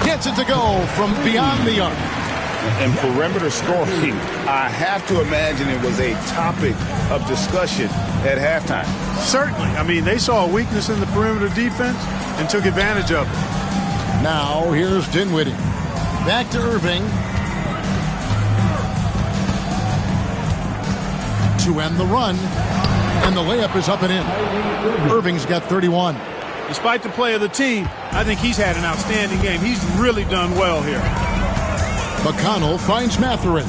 gets it to go from beyond the arc. And perimeter scoring, I have to imagine it was a topic of discussion at halftime. Certainly. I mean, they saw a weakness in the perimeter defense and took advantage of it. Now here's Dinwiddie. Back to Irving. To end the run. And the layup is up and in. Irving's got 31. Despite the play of the team, I think he's had an outstanding game. He's really done well here. McConnell finds Mathurin.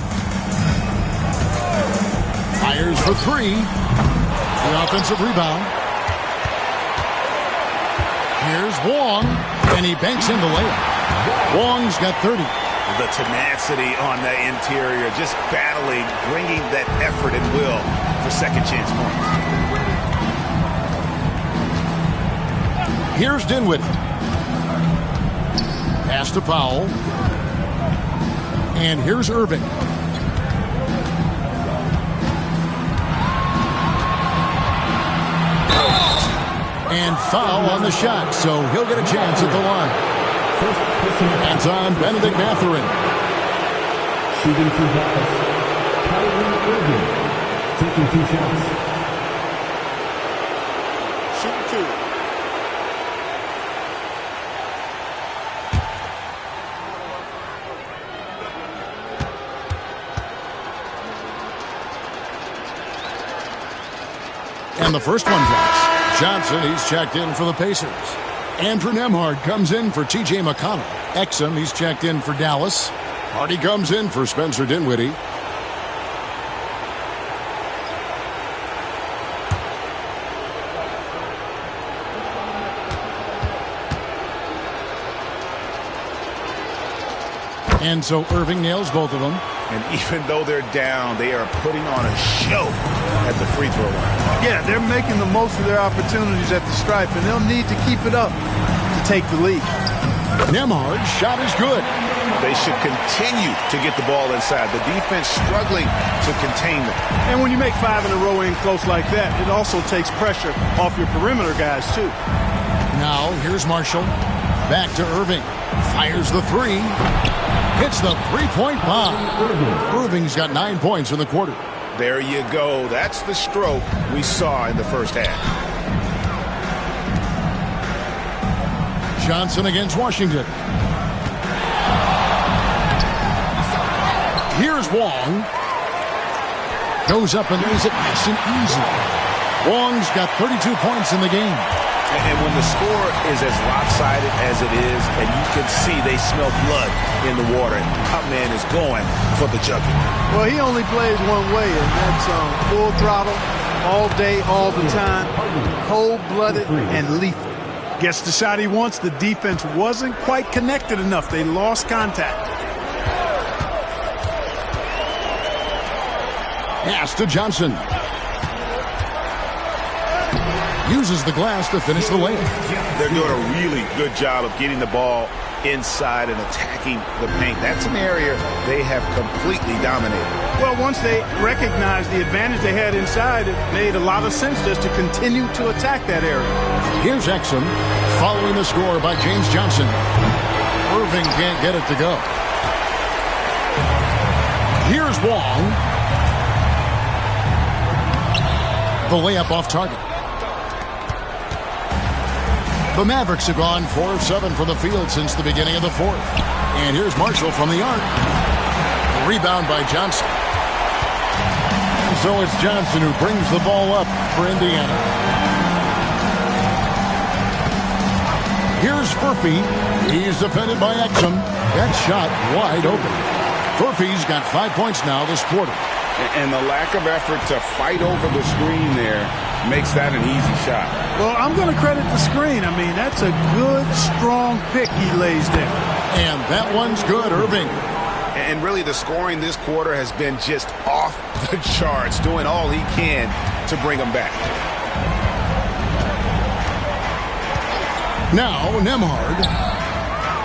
Fires for 3. The offensive rebound. Here's Wong, and he banks in the layup. Wong's got 30. The tenacity on the interior, just battling, bringing that effort and will for second chance points. Here's Dinwiddie. Pass to Powell. And here's Irving. And foul on the shot, so he'll get a chance at the line. Hands on Benedict Mathurin. Shooting for Dallas, Kyrie Irving. Taking 2 shots. Shooting 2. And the first one drops. Johnson, he's checked in for the Pacers. Andrew Nembhard comes in for T.J. McConnell. Exum, he's checked in for Dallas. Hardy comes in for Spencer Dinwiddie. And so Irving nails both of them. And even though they're down, they are putting on a show at the free throw line. Yeah, they're making the most of their opportunities at the stripe, and they'll need to keep it up to take the lead. Nembhard's shot is good. They should continue to get the ball inside. The defense struggling to contain them. And when you make 5 in a row in close like that, it also takes pressure off your perimeter guys, too. Now, here's Marshall. Back to Irving. Fires the 3. Hits the three-point bomb. Irving's got 9 points in the quarter. There you go. That's the stroke we saw in the first half. Johnson against Washington. Here's Wong. Goes up and lays it nice and easy. Wong's got 32 points in the game. And when the score is as lopsided as it is, and you can see they smell blood in the water, and our man is going for the jugular. Well, he only plays one way, and that's full throttle, all day, all the time, cold-blooded and lethal. Gets the shot he wants. The defense wasn't quite connected enough. They lost contact. Pass to Johnson. Uses the glass to finish the layup. They're doing a really good job of getting the ball inside and attacking the paint. That's an area they have completely dominated. Well, once they recognized the advantage they had inside, it made a lot of sense just to continue to attack that area. Here's Exum following the score by James Johnson. Irving can't get it to go. Here's Wong. The layup off target. The Mavericks have gone 4 of 7 from the field since the beginning of the fourth. And here's Marshall from the arc. Rebound by Johnson. And so it's Johnson who brings the ball up for Indiana. Here's Furphy. He's defended by Exum. That shot wide open. Furphy's got 5 points now this quarter. And the lack of effort to fight over the screen there makes that an easy shot. Well, I'm going to credit the screen. I mean, that's a good, strong pick he lays there. And that one's good, Irving. And really, the scoring this quarter has been just off the charts, doing all he can to bring them back. Now, Nembhard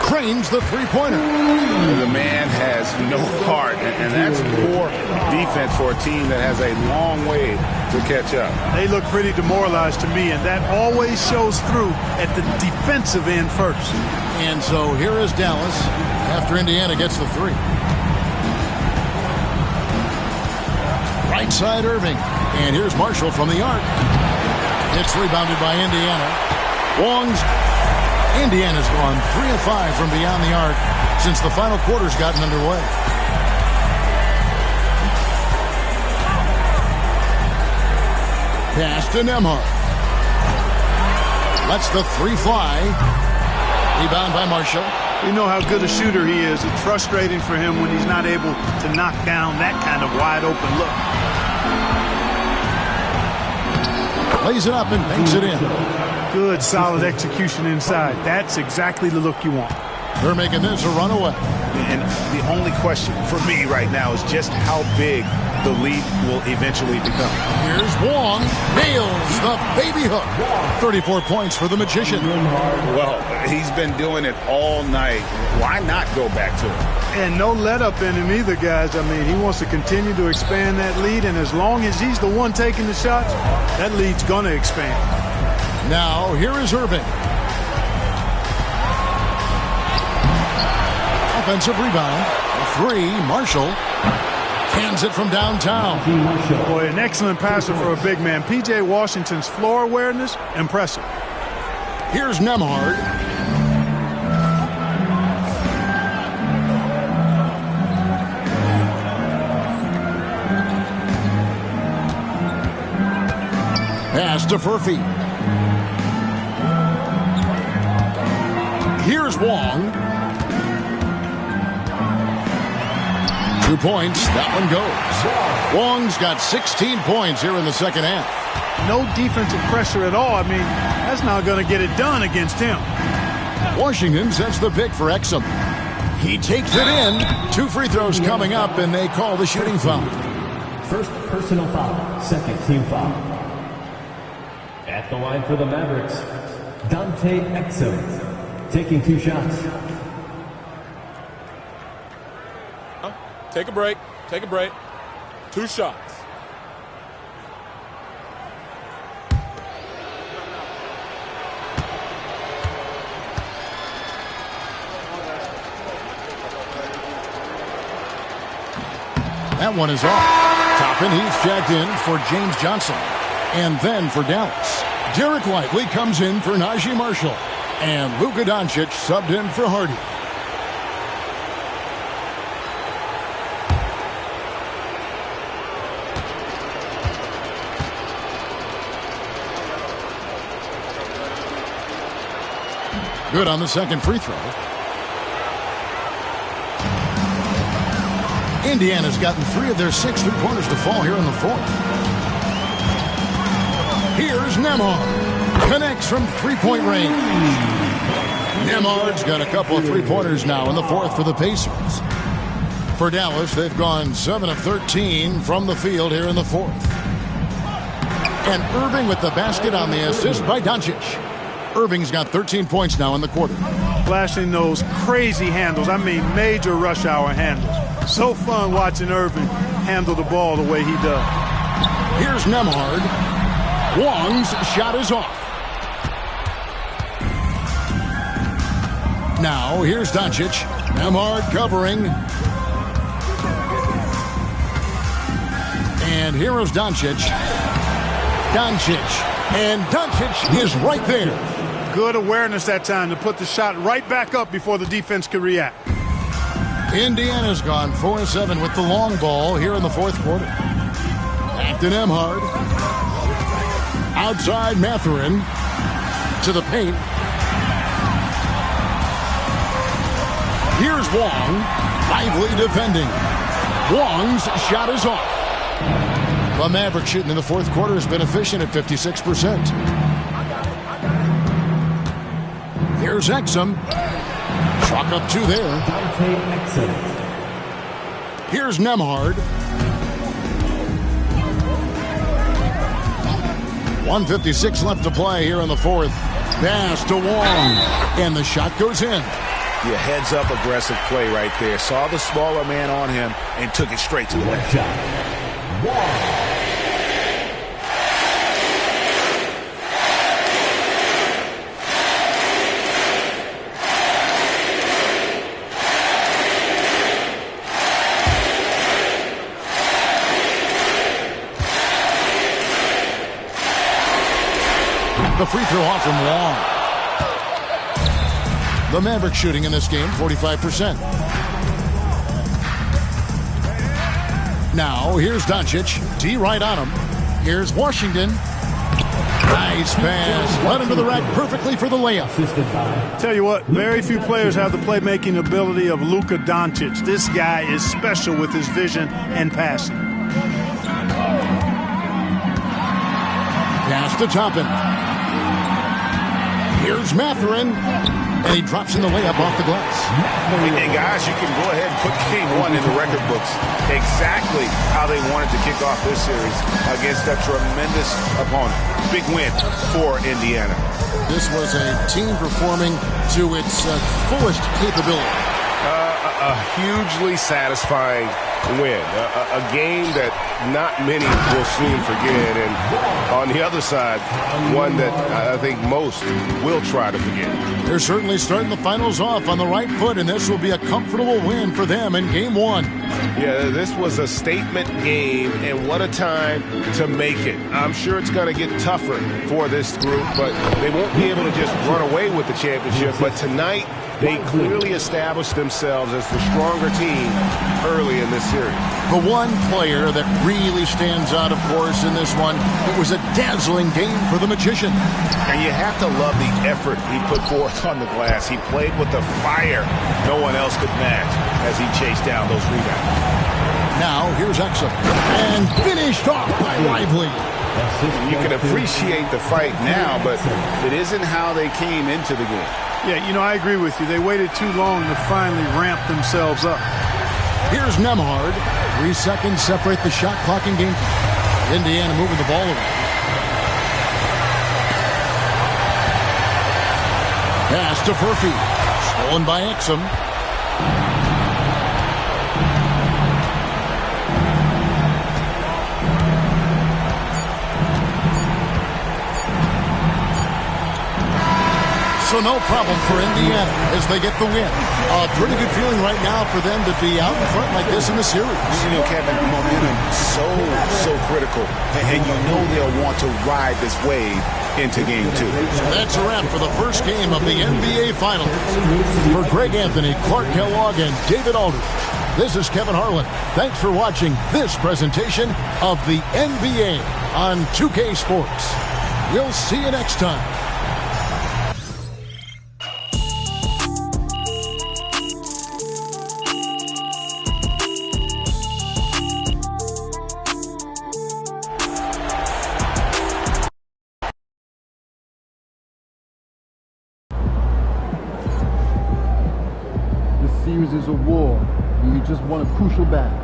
cranes the three-pointer. The man has no heart, and that's poor defense for a team that has a long way to catch up. They look pretty demoralized to me, and that always shows through at the defensive end first. And so here is Dallas after Indiana gets the 3. Right side Irving. And here's Marshall from the arc. It's rebounded by Indiana. Indiana's gone 3 of 5 from beyond the arc since the final quarter's gotten underway. Pass to Nembhard. Lets the 3 fly. Rebound by Marshall. You know how good a shooter he is. It's frustrating for him when he's not able to knock down that kind of wide open look. Lays it up and banks it in. Good, solid execution inside. That's exactly the look you want. They're making this a runaway. And the only question for me right now is just how big the lead will eventually become. Here's Wong. Nails the baby hook. 34 points for the Magician. Well, he's been doing it all night. Why not go back to it? And no let up in him either, guys. I mean, he wants to continue to expand that lead, and as long as he's the one taking the shots, that lead's going to expand. Now, here is Irving. offensive rebound. A 3, Marshall. Hands it from downtown. Boy, an excellent passer for a big man. P.J. Washington's floor awareness, impressive. Here's Nembhard. Pass to Furphy. Here's Wong. 2 points. That one goes. Wong's got 16 points here in the second half. No defensive pressure at all. I mean, that's not going to get it done against him. Washington sets the pick for Exum. He takes it in. 2 free throws coming up, and they call the shooting foul. First personal foul, second team foul. At the line for the Mavericks, Dante Exum, taking 2 shots. Take a break. Take a break. 2 shots. That one is off. Toppin, he's checked in for James Johnson. And then for Dallas, Derek Lively comes in for Najee Marshall. And Luka Doncic subbed in for Hardy. Good on the second free throw. Indiana's gotten 3 of their 6 three-pointers to fall here in the fourth. Here's Nembhard. Connects from three-point range. Nembhard's got a couple of three-pointers now in the fourth for the Pacers. For Dallas, they've gone 7 of 13 from the field here in the fourth. And Irving with the basket on the assist by Doncic. Irving's got 13 points now in the quarter. Flashing those crazy handles. I mean, major rush hour handles. So fun watching Irving handle the ball the way he does. Here's Nembhard. Wong's shot is off. Now, here's Doncic. Nembhard covering. And here is Doncic. And Doncic is right there. Good awareness that time to put the shot right back up before the defense could react. Indiana's gone 4-7 with the long ball here in the fourth quarter. Back to Nembhard. Outside Mathurin to the paint. Here's Wong. Lively defending. Wong's shot is off. The Mavericks shooting in the fourth quarter has been efficient at 56%. Here's Exum. Chalk up 2 there. Dante Exum. Here's Nembhard. 1:56 left to play here in the fourth. Pass to Wong. And the shot goes in. Yeah, heads up aggressive play right there. Saw the smaller man on him and took it straight to the net. Wong. The free throw off from Wong. The Mavericks shooting in this game, 45%. Now, here's Doncic. D right on him. Here's Washington. Nice pass. Led him to the rack perfectly for the layup. Tell you what, very few players have the playmaking ability of Luka Doncic. This guy is special with his vision and passing. Pass to Toppin. Here's Mathurin. And he drops in the layup off the glass. And guys, you can go ahead and put game 1 in the record books. Exactly how they wanted to kick off this series against a tremendous opponent. Big win for Indiana. This was a team performing to its fullest capability. a hugely satisfying win, a game that not many will soon forget, and on the other side, one that I think most will try to forget. They're certainly starting the finals off on the right foot, and this will be a comfortable win for them in Game 1. Yeah, this was a statement game, and what a time to make it. I'm sure it's going to get tougher for this group, but they won't be able to just run away with the championship. But tonight, they clearly established themselves as the stronger team early in this series. The one player that really stands out, of course, in this one, it was a dazzling game for the Magician. And you have to love the effort he put forth on the glass. He played with the fire no one else could match as he chased down those rebounds. Now, here's Exum. And finished off by Lively. You can appreciate the fight now, but it isn't how they came into the game. Yeah, you know, I agree with you. They waited too long to finally ramp themselves up. Here's Nembhard. 3 seconds separate the shot clock and game. Indiana moving the ball around. Pass to Furphy. Stolen by Exum. So no problem for Indiana as they get the win. A pretty good feeling right now for them to be out in front like this in the series. You know, Kevin, momentum so critical. And you know they'll want to ride this wave into Game 2. So that's a wrap for the first game of the NBA Finals. For Greg Anthony, Clark Kellogg, and David Aldridge, this is Kevin Harlan. Thanks for watching this presentation of the NBA on 2K Sports. We'll see you next time. Series is a war, and you just won a crucial battle.